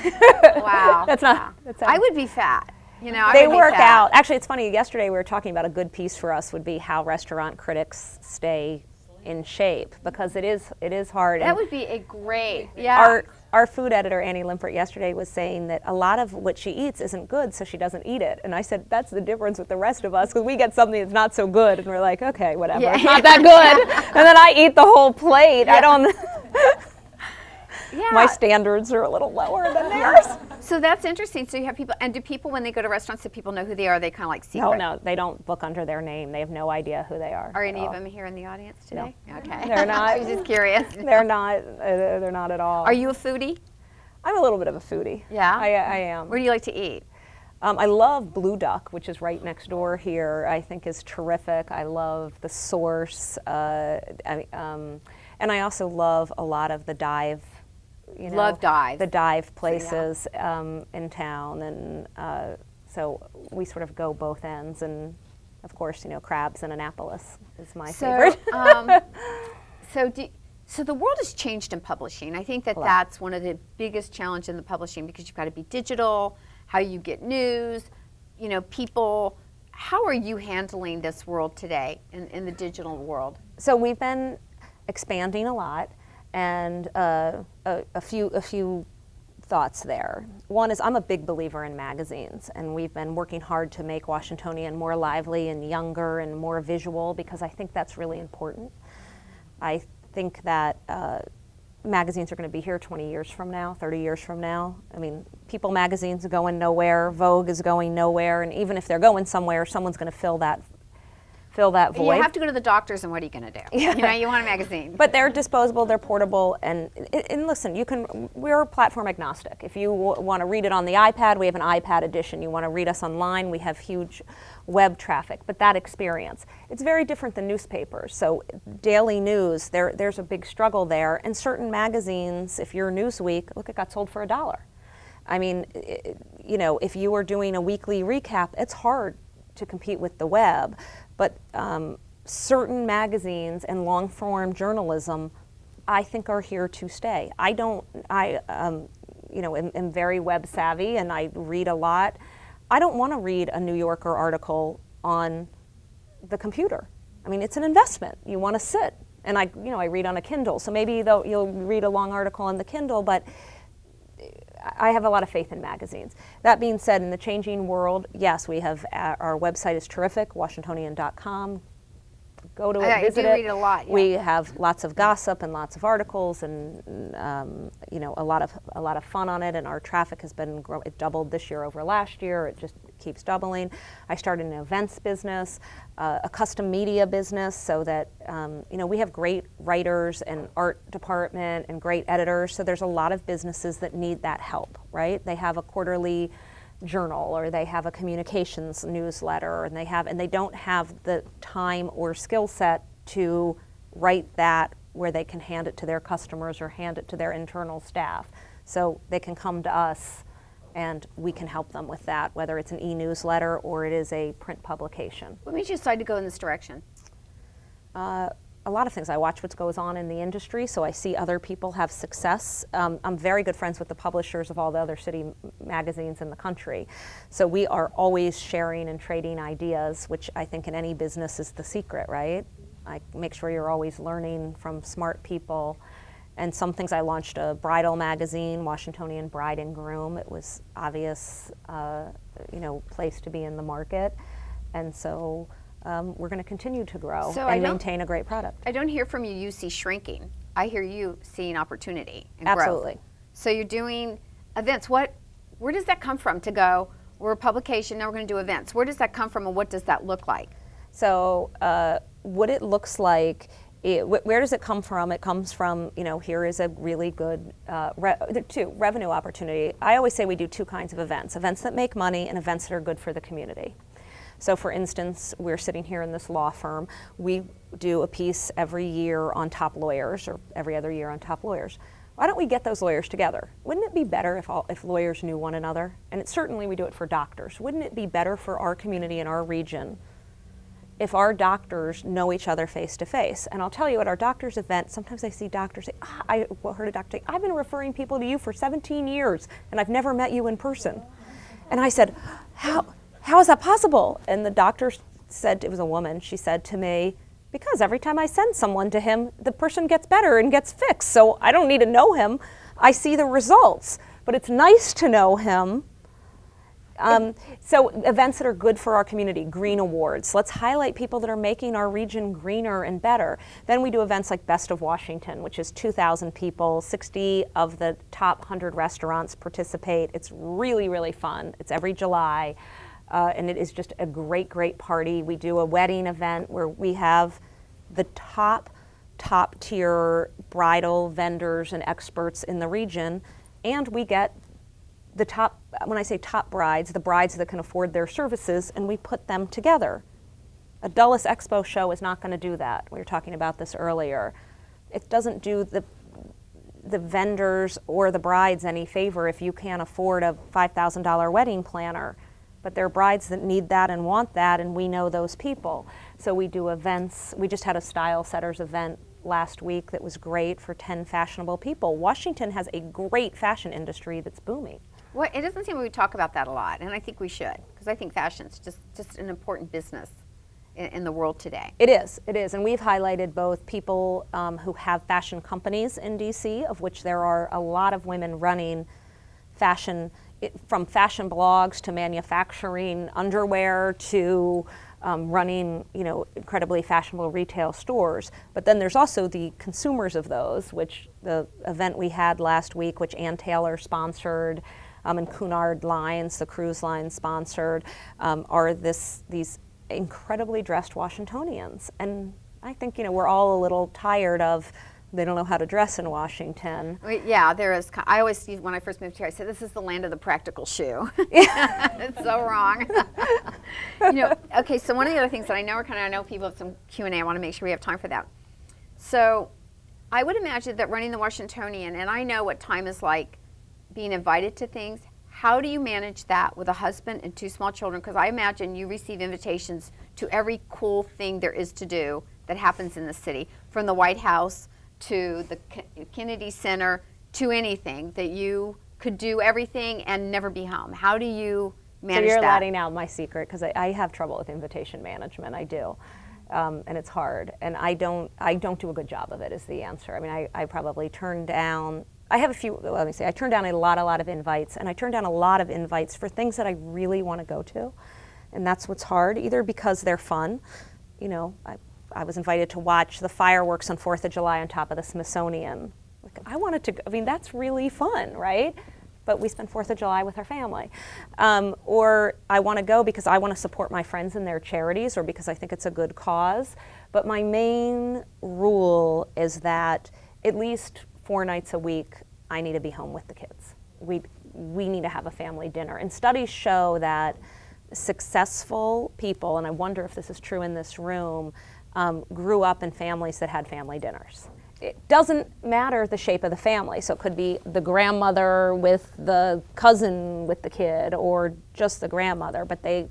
Wow. That's not. I would be fat. You know, they work out. Actually, it's funny. Yesterday we were talking about a good piece for us would be how restaurant critics stay in shape, because it is hard. That would be a great, yeah. Our food editor, Annie Limpert, yesterday was saying that a lot of what she eats isn't good, so she doesn't eat it. And I said, that's the difference with the rest of us, because we get something that's not so good, and we're like, okay, whatever, it's not that good. And then I eat the whole plate. Yeah. I don't. Yeah. My standards are a little lower than theirs. So that's interesting. So you have people, and do people, when they go to restaurants, do people know who they are? They kind of like secret? No, they don't book under their name. They have no idea who they are. Are any of them here in the audience today? No. Okay. They're not. I was just curious. They're not. They're not at all. Are you a foodie? I'm a little bit of a foodie. Yeah? I am. Where do you like to eat? I love Blue Duck, which is right next door here. I think is terrific. I love the Source, and I also love a lot of the dive. Love dive. The dive places in town, and so we sort of go both ends. And of course, crabs in Annapolis is my favorite. So the world has changed in publishing. I think that's one of the biggest challenges in the publishing, because you've got to be digital, how you get news, people. How are you handling this world today in the digital world? So we've been expanding a lot. And a few thoughts there. One is, I'm a big believer in magazines, and we've been working hard to make Washingtonian more lively and younger and more visual, because I think that's really important. I think that magazines are going to be here 20 years from now, 30 years from now. I mean, People magazine's going nowhere, Vogue is going nowhere, and even if they're going somewhere, someone's going to fill that void. You have to go to the doctors, and what are you going to do? Yeah. You want a magazine. But they're disposable, they're portable, and listen, we're platform agnostic. If you want to read it on the iPad, we have an iPad edition. You want to read us online, we have huge web traffic. But that experience, it's very different than newspapers. So daily news, there's a big struggle there. And certain magazines, if you're Newsweek, look, it got sold for $1. I mean, if you were doing a weekly recap, it's hard to compete with the web. But certain magazines and long-form journalism, I think, are here to stay. I am very web savvy, and I read a lot. I don't want to read a New Yorker article on the computer. I mean, it's an investment. You want to sit, and I read on a Kindle. So maybe you'll read a long article on the Kindle, but I have a lot of faith in magazines. That being said, in the changing world, yes, we have our website is terrific, Washingtonian.com. Go to it, visit it. Read it a lot. Yeah. We have lots of gossip and lots of articles, and a lot of fun on it. And our traffic has been it doubled this year over last year. It just keeps doubling. I started an events business, a custom media business, so that we have great writers and art department and great editors. So there's a lot of businesses that need that help, right? They have a quarterly journal, or they have a communications newsletter, and they don't have the time or skill set to write that where they can hand it to their customers or hand it to their internal staff. So they can come to us, and we can help them with that, whether it's an e-newsletter or it is a print publication. What made you decide to go in this direction? A lot of things. I watch what goes on in the industry, so I see other people have success. I'm very good friends with the publishers of all the other city magazines in the country. So we are always sharing and trading ideas, which I think in any business is the secret, right? I make sure you're always learning from smart people. And some things, I launched a bridal magazine, Washingtonian Bride and Groom. It was obvious, place to be in the market. And so we're going to continue to grow and maintain a great product. I don't hear from you see shrinking. I hear you seeing opportunity and Absolutely. growth. So you're doing events. Where does that come from to go, we're a publication, now we're going to do events? Where does that come from, and what does that look like? So what it looks like, where does it come from? It comes from, here is a really good revenue opportunity. I always say we do two kinds of events that make money and events that are good for the community. So for instance, we're sitting here in this law firm. We do a piece every year on top lawyers, or every other year on top lawyers. Why don't we get those lawyers together? Wouldn't it be better if lawyers knew one another? And certainly we do it for doctors. Wouldn't it be better for our community and our region if our doctors know each other face to face? And I'll tell you, at our doctors event, sometimes I see doctors say, I heard a doctor say, I've been referring people to you for 17 years and I've never met you in person. And I said, how is that possible? And the doctor said, it was a woman, she said to me, because every time I send someone to him, the person gets better and gets fixed. So I don't need to know him. I see the results. But it's nice to know him. So events that are good for our community, green awards. Let's highlight people that are making our region greener and better. Then we do events like Best of Washington, which is 2,000 people, 60 of the top 100 restaurants participate. It's really, really fun. It's every July. And it is just a great, great party. We do a wedding event where we have the top tier bridal vendors and experts in the region, and we get the top, when I say top brides, the brides that can afford their services, and we put them together. A Dulles Expo show is not going to do that. We were talking about this earlier. It doesn't do the vendors or the brides any favor if you can't afford a $5,000 wedding planner. But there are brides that need that and want that, and we know those people. So we do events. We just had a Style Setters event last week that was great for 10 fashionable people. Washington has a great fashion industry that's booming. Well, it doesn't seem we talk about that a lot, and I think we should, because I think fashion's just an important business in the world today. It is, and we've highlighted both people who have fashion companies in DC, of which there are a lot of women running fashion, from fashion blogs to manufacturing underwear to running, incredibly fashionable retail stores. But then there's also the consumers of those, which the event we had last week, which Ann Taylor sponsored, and Cunard Lines, the cruise line sponsored, are these incredibly dressed Washingtonians. And I think, we're all a little tired of, they don't know how to dress in Washington. Yeah, there is. I always see, when I first moved here, I said, this is the land of the practical shoe. It's so wrong. Okay, so one of the other things that I know people have some Q&A, I want to make sure we have time for that. So I would imagine that running the Washingtonian, and I know what time is like being invited to things, how do you manage that with a husband and 2 small children? Because I imagine you receive invitations to every cool thing there is to do that happens in the city, from the White House to the Kennedy Center, to anything, that you could do everything and never be home. How do you manage that? So you're letting out my secret, because I have trouble with invitation management. I do, and it's hard. And I don't do a good job of it, is the answer. I mean, I probably turn down, I turn down a lot of invites, and I turn down a lot of invites for things that I really want to go to. And that's what's hard, either because they're fun. I was invited to watch the fireworks on 4th of July on top of the Smithsonian. I wanted to go, that's really fun, right? But we spend 4th of July with our family. Or I want to go because I want to support my friends and their charities, or because I think it's a good cause. But my main rule is that at least 4 nights a week, I need to be home with the kids. We need to have a family dinner. And studies show that successful people, and I wonder if this is true in this room, grew up in families that had family dinners. It doesn't matter the shape of the family, so it could be the grandmother with the cousin with the kid, or just the grandmother, but they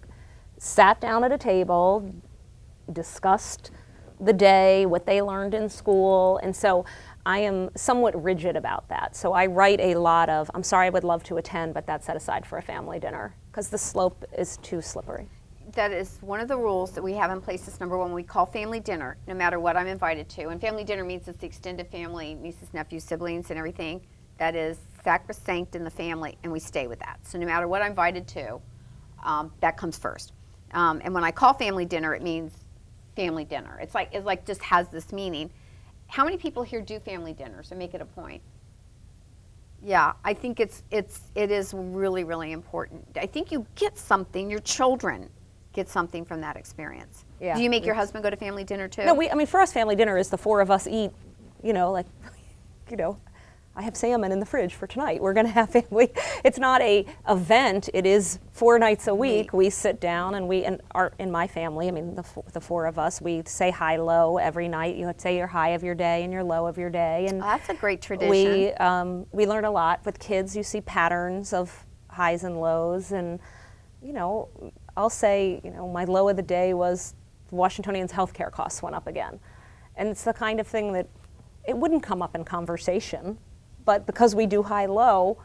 sat down at a table, discussed the day, what they learned in school, and so I am somewhat rigid about that. So I write a lot of, I'm sorry, I would love to attend, but that's set aside for a family dinner, because the slope is too slippery. That is one of the rules that we have in place. Is number one, we call family dinner, no matter what I'm invited to. And family dinner means it's the extended family, nieces, nephews, siblings, and everything. That is sacrosanct in the family, and we stay with that. So no matter what I'm invited to, that comes first. And when I call family dinner, it means family dinner. It's like just has this meaning. How many people here do family dinners and make it a point? Yeah, I think it is really, really important. I think you get something, your children get something from that experience. Yeah. Do you make your husband go to family dinner too? No, for us, family dinner is the 4 of us eat, I have salmon in the fridge for tonight. We're going to have family. It's not a event. It is 4 nights a week. We sit down and in my family, I mean, the 4 of us, we say high, low every night. You would say your high of your day and your low of your day. And that's a great tradition. we learn a lot with kids. You see patterns of highs and lows. And, you know, I'll say, you know, my low of the day was the Washingtonians' healthcare costs went up again. And it's the kind of thing that it wouldn't come up in conversation. But because we do high-low,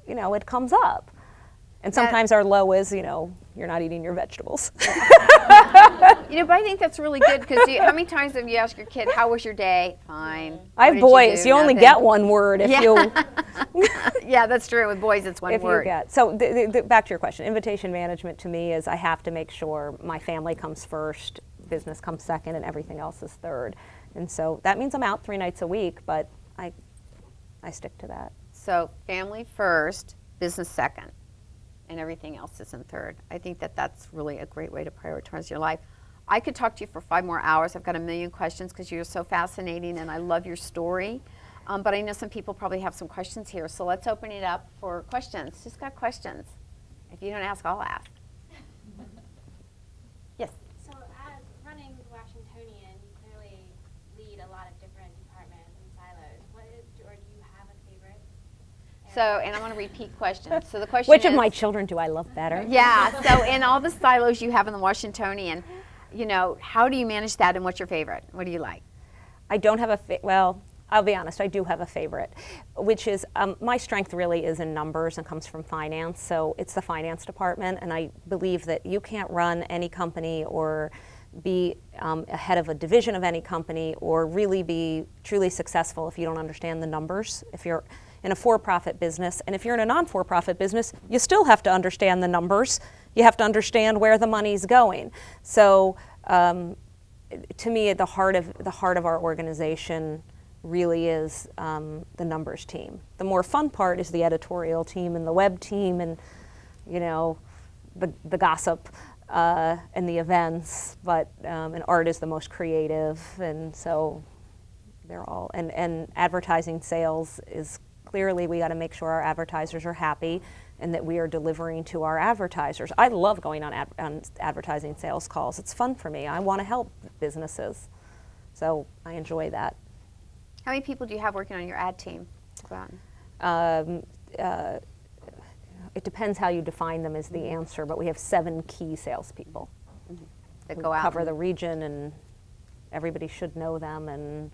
you know, it comes up. And sometimes our low is, you know, you're not eating your vegetables. You know, but I think that's really good because how many times have you asked your kid, how was your day? Fine. I have boys. You only get one word if you... Yeah, that's true. With boys, it's one word. You get. So back to your question. Invitation management to me is I have to make sure my family comes first, business comes second, and everything else is third. And so that means I'm out 3 nights a week, but I stick to that. So family first, business second, and everything else is in third. I think that that's really a great way to prioritize your life. I could talk to you for 5 more hours. I've got a million questions because you're so fascinating and I love your story. But I know some people probably have some questions here. So let's open it up for questions. Who's got questions? If you don't ask, I'll ask. Yes? So as running the Washingtonian, you clearly lead a lot of different departments and silos. Or do you have a favorite? So, and I'm going to repeat questions. So the question Which is, of my children do I love better? Yeah, so in all the silos you have in the Washingtonian, you know, how do you manage that and what's your favorite? What do you like? I don't have well, I'll be honest, I do have a favorite, which is my strength really is in numbers and comes from finance. So it's the finance department, and I believe that you can't run any company or be ahead of a division of any company or really be truly successful if you don't understand the numbers. If you're in a for-profit business, and if you're in a non-for-profit business, you still have to understand the numbers. You have to understand where the money's going. So to me, the heart of our organization really is the numbers team. The more fun part is the editorial team and the web team and, you know, the gossip and the events, but and art is the most creative, and so they're all, and advertising sales is clearly we got to make sure our advertisers are happy and that we are delivering to our advertisers. I love going on advertising sales calls. It's fun for me. I want to help businesses, so I enjoy that. How many people do you have working on your ad team? It depends how you define them is the answer, but we have 7 key salespeople that go out cover the region, and everybody should know them, and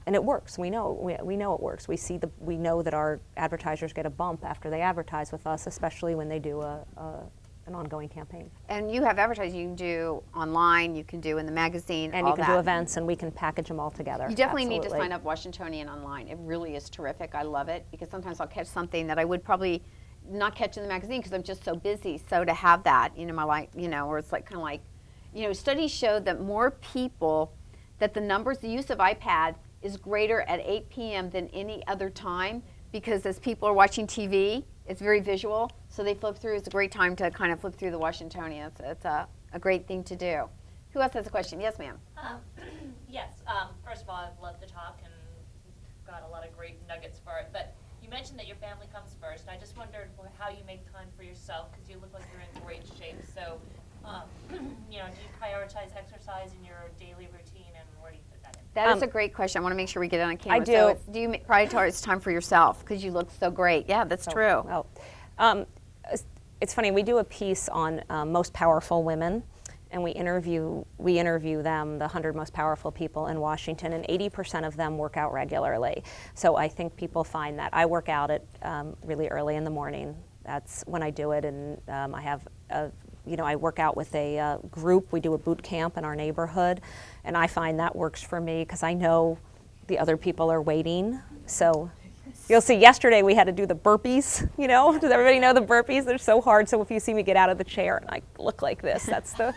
it works. We know it works. We know that our advertisers get a bump after they advertise with us, especially when they do an ongoing campaign. And you have advertising you can do online, you can do in the magazine, and all you can do events, and we can package them all together. You definitely need to sign up Washingtonian online. It really is terrific. I love it because sometimes I'll catch something that I would probably not catch in the magazine because I'm just so busy. So to have that, you know, my life, you know, where it's like kind of like, you know, studies show that more people, that the use of iPad is greater at 8 p.m. than any other time because as people are watching TV, it's very visual, so they flip through. It's a great time to kind of flip through the Washingtonian. It's a great thing to do. Who else has a question? Yes, ma'am. Yes. First of all, I've loved the talk and got a lot of great nuggets for it. But you mentioned that your family comes first. I just wondered how you make time for yourself because you look like you're in great shape. So, you know, do you prioritize exercise in your daily routine, and where do you put that in? That is a great question. I want to make sure we get it on camera. I do. So do you prioritize time for yourself because you look so great? Yeah, that's true. Well, it's funny. We do a piece on most powerful women, and we interview them, the 100 most powerful people in Washington, and 80% of them work out regularly. So I think people find that I work out at really early in the morning. That's when I do it, and I have I work out with a group. We do a boot camp in our neighborhood, and I find that works for me because I know the other people are waiting. So you'll see yesterday we had to do the burpees, you know. Does everybody know the burpees? They're so hard. So if you see me get out of the chair and I look like this, that's the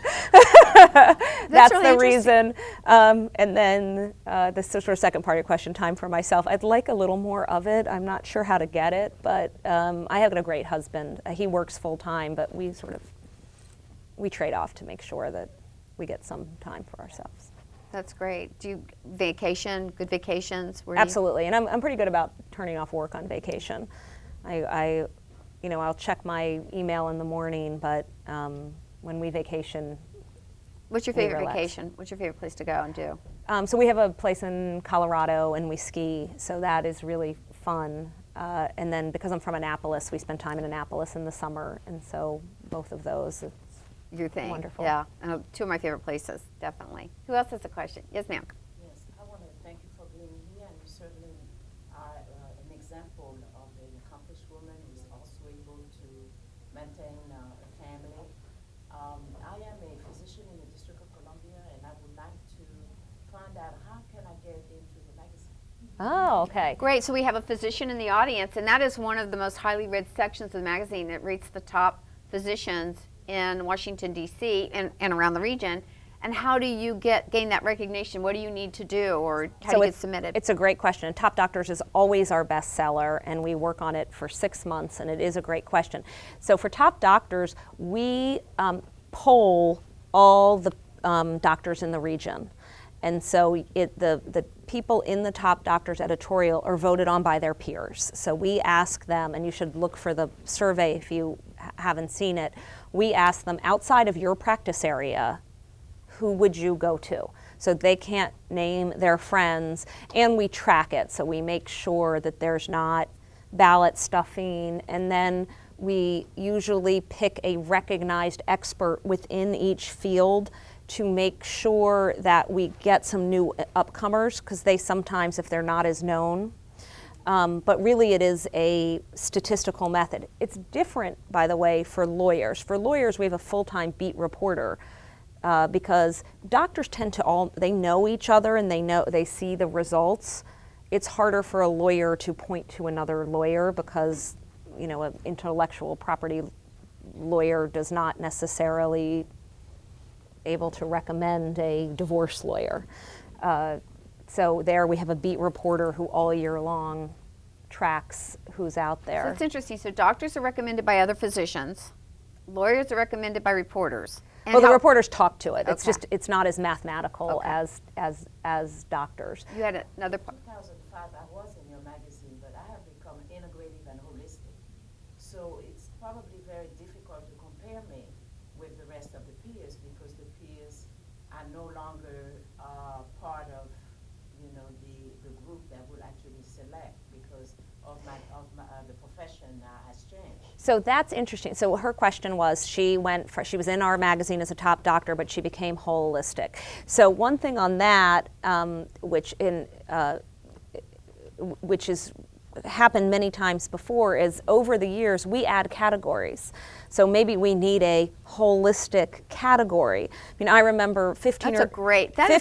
that's really the reason. And then the sort of second part of your question, time for myself. I'd like a little more of it. I'm not sure how to get it, but I have a great husband. He works full time, but we trade off to make sure that we get some time for ourselves. That's great. Do you vacation, good vacations? Where Absolutely, and I'm pretty good about turning off work on vacation. I'll check my email in the morning, but when we vacation, What's your we favorite relax. vacation? What's your favorite place to go and do? So we have a place in Colorado, and we ski, so that is really fun. And then because I'm from Annapolis, we spend time in Annapolis in the summer, and so both of those. Your thing. Wonderful. Yeah. Two of my favorite places, definitely. Who else has a question? Yes, ma'am. Yes, I want to thank you for being here, and you certainly are an example of an accomplished woman who is also able to maintain a family. I am a physician in the District of Columbia, and I would like to find out how can I get into the magazine. Oh, okay. Great. So we have a physician in the audience, and that is one of the most highly read sections of the magazine. It rates the top physicians in Washington, D.C. and around the region. And how do you gain that recognition? What do you need to do, or how do you get submitted? It's a great question. Top Doctors is always our bestseller, and we work on it for 6 months, and it is a great question. So for Top Doctors, we poll all the doctors in the region. And so the people in the Top Doctors editorial are voted on by their peers. So we ask them, and you should look for the survey if you haven't seen it, we ask them, outside of your practice area, who would you go to? So they can't name their friends, and we track it. So we make sure that there's not ballot stuffing, and then we usually pick a recognized expert within each field to make sure that we get some new upcomers, because they sometimes, if they're not as known. But really it is a statistical method. It's different, by the way, for lawyers. For lawyers, we have a full-time beat reporter, because doctors tend to they know each other and they see the results. It's harder for a lawyer to point to another lawyer because, an intellectual property lawyer does not necessarily able to recommend a divorce lawyer. So there we have a beat reporter who all year long tracks who's out there. So it's interesting. So doctors are recommended by other physicians. Lawyers are recommended by reporters. And Well, the reporters talk to it. It's Okay. just, it's not as mathematical Okay. as doctors. You had another In 2005, I was in your magazine, but I have become integrative and holistic. So it's probably very difficult to compare me with the rest of the peers, because the peers are no longer part of, the group that will actually select, because of the profession has changed. So that's interesting. So her question was, she was in our magazine as a top doctor, but she became holistic. So one thing on that, which is happened many times before, is over the years we add categories. So maybe we need a holistic category. I remember 15 That's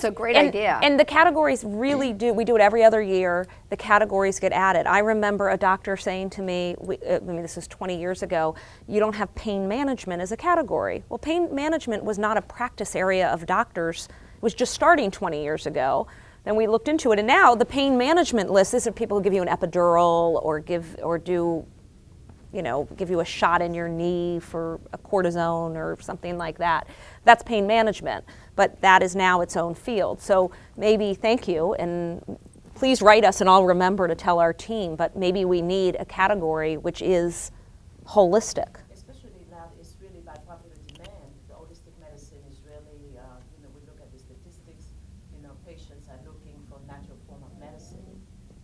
a great idea. And the categories really we do it every other year, the categories get added. I remember a doctor saying to me, this was 20 years ago, you don't have pain management as a category. Well, pain management was not a practice area of doctors. It was just starting 20 years ago. Then we looked into it, and now the pain management list, these are people who give you an epidural or give you a shot in your knee for a cortisone or something like that. That's pain management, but that is now its own field. So maybe, thank you, and please write us and I'll remember to tell our team, but maybe we need a category which is holistic. Especially now, it's really by popular demand. The holistic medicine is really, we look at the statistics, patients are looking for natural form of medicine.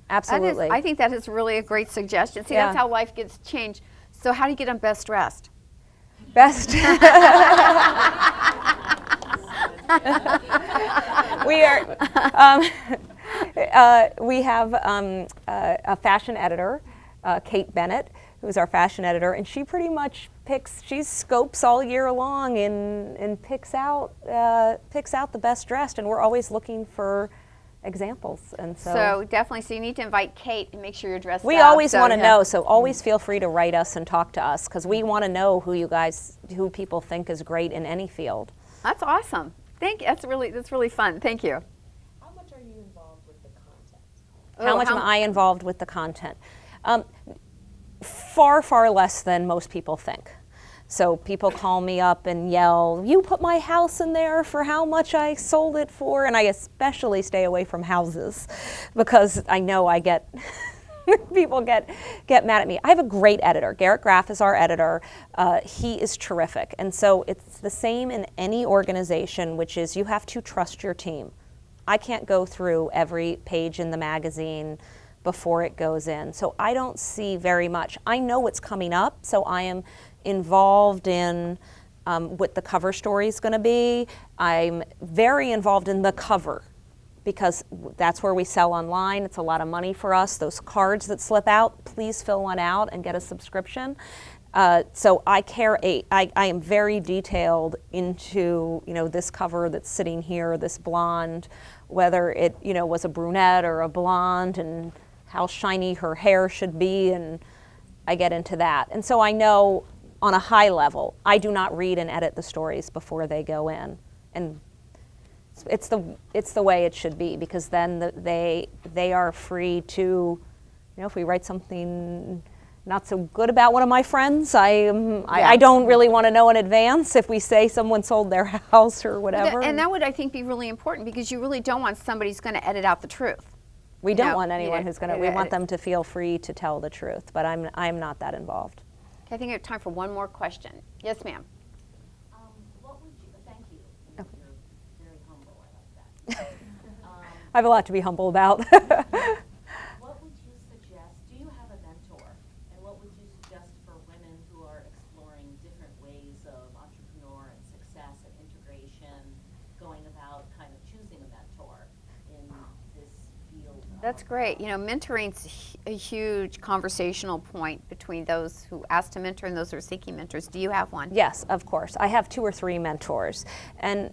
Absolutely. I think that is really a great suggestion. See, Yeah. that's how life gets changed. So how do you get them best dressed? Best. We have a fashion editor, Kate Bennett, who's our fashion editor, and she pretty much she scopes all year long and picks out the best dressed, and we're always looking for examples. And So definitely, so you need to invite Kate and make sure you're dressed we up. always want to yeah. know, so always feel free to write us and talk to us, because we want to know who people think is great in any field. That's awesome. That's really fun. Thank you. How much are you involved with the content? How much am I involved with the content? Far, far less than most people think. So people call me up and yell, "You put my house in there for how much I sold it for?" And I especially stay away from houses because I know I get people get mad at me. I have a great editor. Garrett Graff is our editor. He is terrific. And so it's the same in any organization, which is you have to trust your team. I can't go through every page in the magazine before it goes in. So I don't see very much. I know what's coming up, so I am involved in what the cover story is going to be. I'm very involved in the cover because that's where we sell online. It's a lot of money for us. Those cards that slip out, please fill one out and get a subscription. So I am very detailed into, this cover that's sitting here, this blonde, whether it, was a brunette or a blonde, and how shiny her hair should be, and I get into that. And so I know on a high level, I do not read and edit the stories before they go in. And it's the way it should be, because then they are free to, if we write something not so good about one of my friends, I don't really want to know in advance if we say someone sold their house or whatever. And that would, I think, be really important, because you really don't want somebody who's going to edit out the truth. We don't want anyone who's going to, we want them to feel free to tell the truth, but I'm not that involved. Okay, I think I have time for one more question. Yes, ma'am. What would you, thank you. You're very humble, I like that. I have a lot to be humble about. What would you suggest, do you have a mentor? And what would you suggest for women who are exploring different ways of entrepreneur and success and integration, going about kind of choosing a mentor in this field? That's great. Mentoring's a huge conversational point between those who ask to mentor and those who are seeking mentors. Do you have one? Yes, of course. I have 2 or 3 mentors. And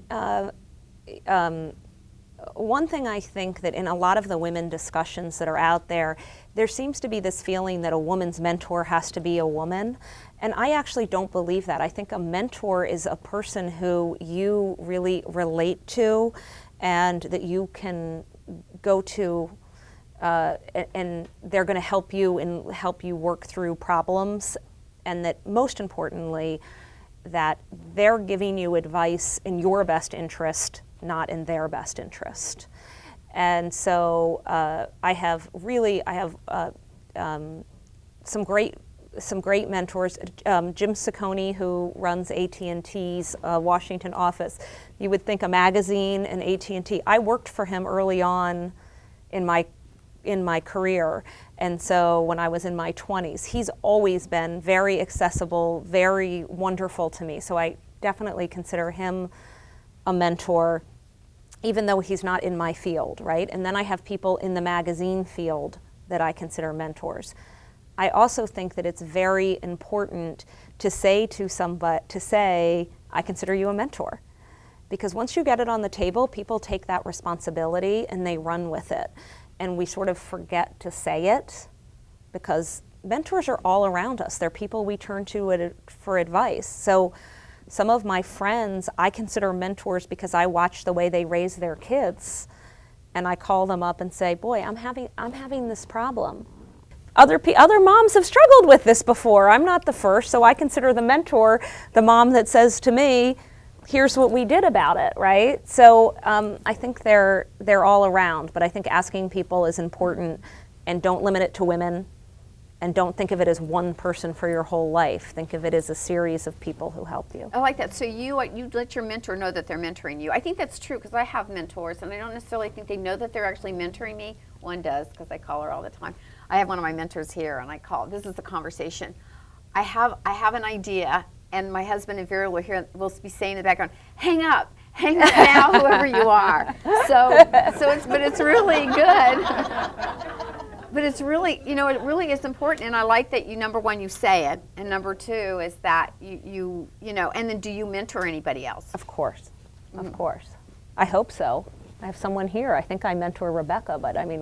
one thing I think that in a lot of the women discussions that are out there, there seems to be this feeling that a woman's mentor has to be a woman. And I actually don't believe that. I think a mentor is a person who you really relate to and that you can go to, and they're going to help you and help you work through problems, and that most importantly, that they're giving you advice in your best interest, not in their best interest. And so I have some great mentors. Jim Ciccone, who runs AT&T's Washington office. You would think a magazine and AT&T. I worked for him early on in my career, and so when I was in my 20s, he's always been very accessible, very wonderful to me. So I definitely consider him a mentor, even though he's not in my field, right? And then I have people in the magazine field that I consider mentors. I also think that it's very important to say to somebody, I consider you a mentor. Because once you get it on the table, people take that responsibility and they run with it. And we sort of forget to say it, because mentors are all around us. They're people we turn to for advice. So some of my friends I consider mentors because I watch the way they raise their kids, and I call them up and say, boy, I'm having this problem. Other moms have struggled with this before. I'm not the first, so I consider the mentor the mom that says to me, here's what we did about it, right? So I think they're all around, but I think asking people is important, and don't limit it to women, and don't think of it as one person for your whole life. Think of it as a series of people who help you. I like that. So you let your mentor know that they're mentoring you. I think that's true, because I have mentors, and I don't necessarily think they know that they're actually mentoring me. One does, because I call her all the time. I have one of my mentors here, and I call. This is the conversation. I have an idea, and my husband and Vera will be saying in the background, hang up now, whoever you are. But it's really good. But it's really, it really is important, and I like that number one, you say it, and number two is that you and then do you mentor anybody else? Of course, of course. I hope so. I have someone here. I think I mentor Rebecca, but I mean,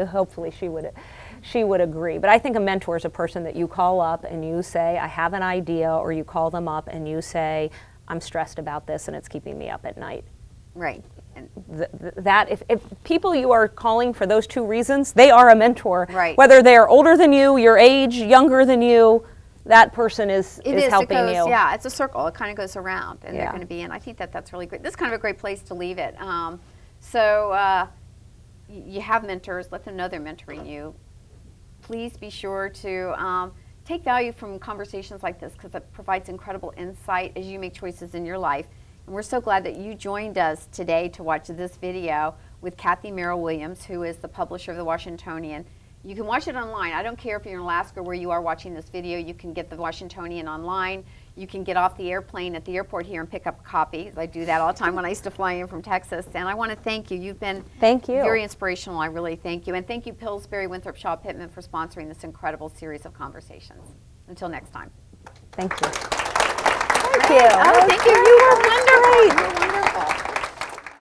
hopefully she would agree. But I think a mentor is a person that you call up and you say, I have an idea, or you call them up and you say, I'm stressed about this and it's keeping me up at night. Right. If people you are calling for those 2 reasons, they are a mentor. Right. Whether they're older than you, your age, younger than you, that person is It helping it goes, you. Yeah, it's a circle. It kind of goes around, and they're Yeah. going to be in. I think that's really great. This is kind of a great place to leave it. So you have mentors. Let them know they're mentoring you. Please be sure to take value from conversations like this, because it provides incredible insight as you make choices in your life. And we're so glad that you joined us today to watch this video with Cathy Merrill Williams, who is the publisher of the Washingtonian. You can watch it online. I don't care if you're in Alaska where you are watching this video. You can get the Washingtonian online. You can get off the airplane at the airport here and pick up a copy. I do that all the time when I used to fly in from Texas. And I want to thank you. You've been Thank you. very inspirational. I really thank you. And thank you, Pillsbury Winthrop Shaw Pittman, for sponsoring this incredible series of conversations. Until next time. Thank you. Thank you. Oh, thank you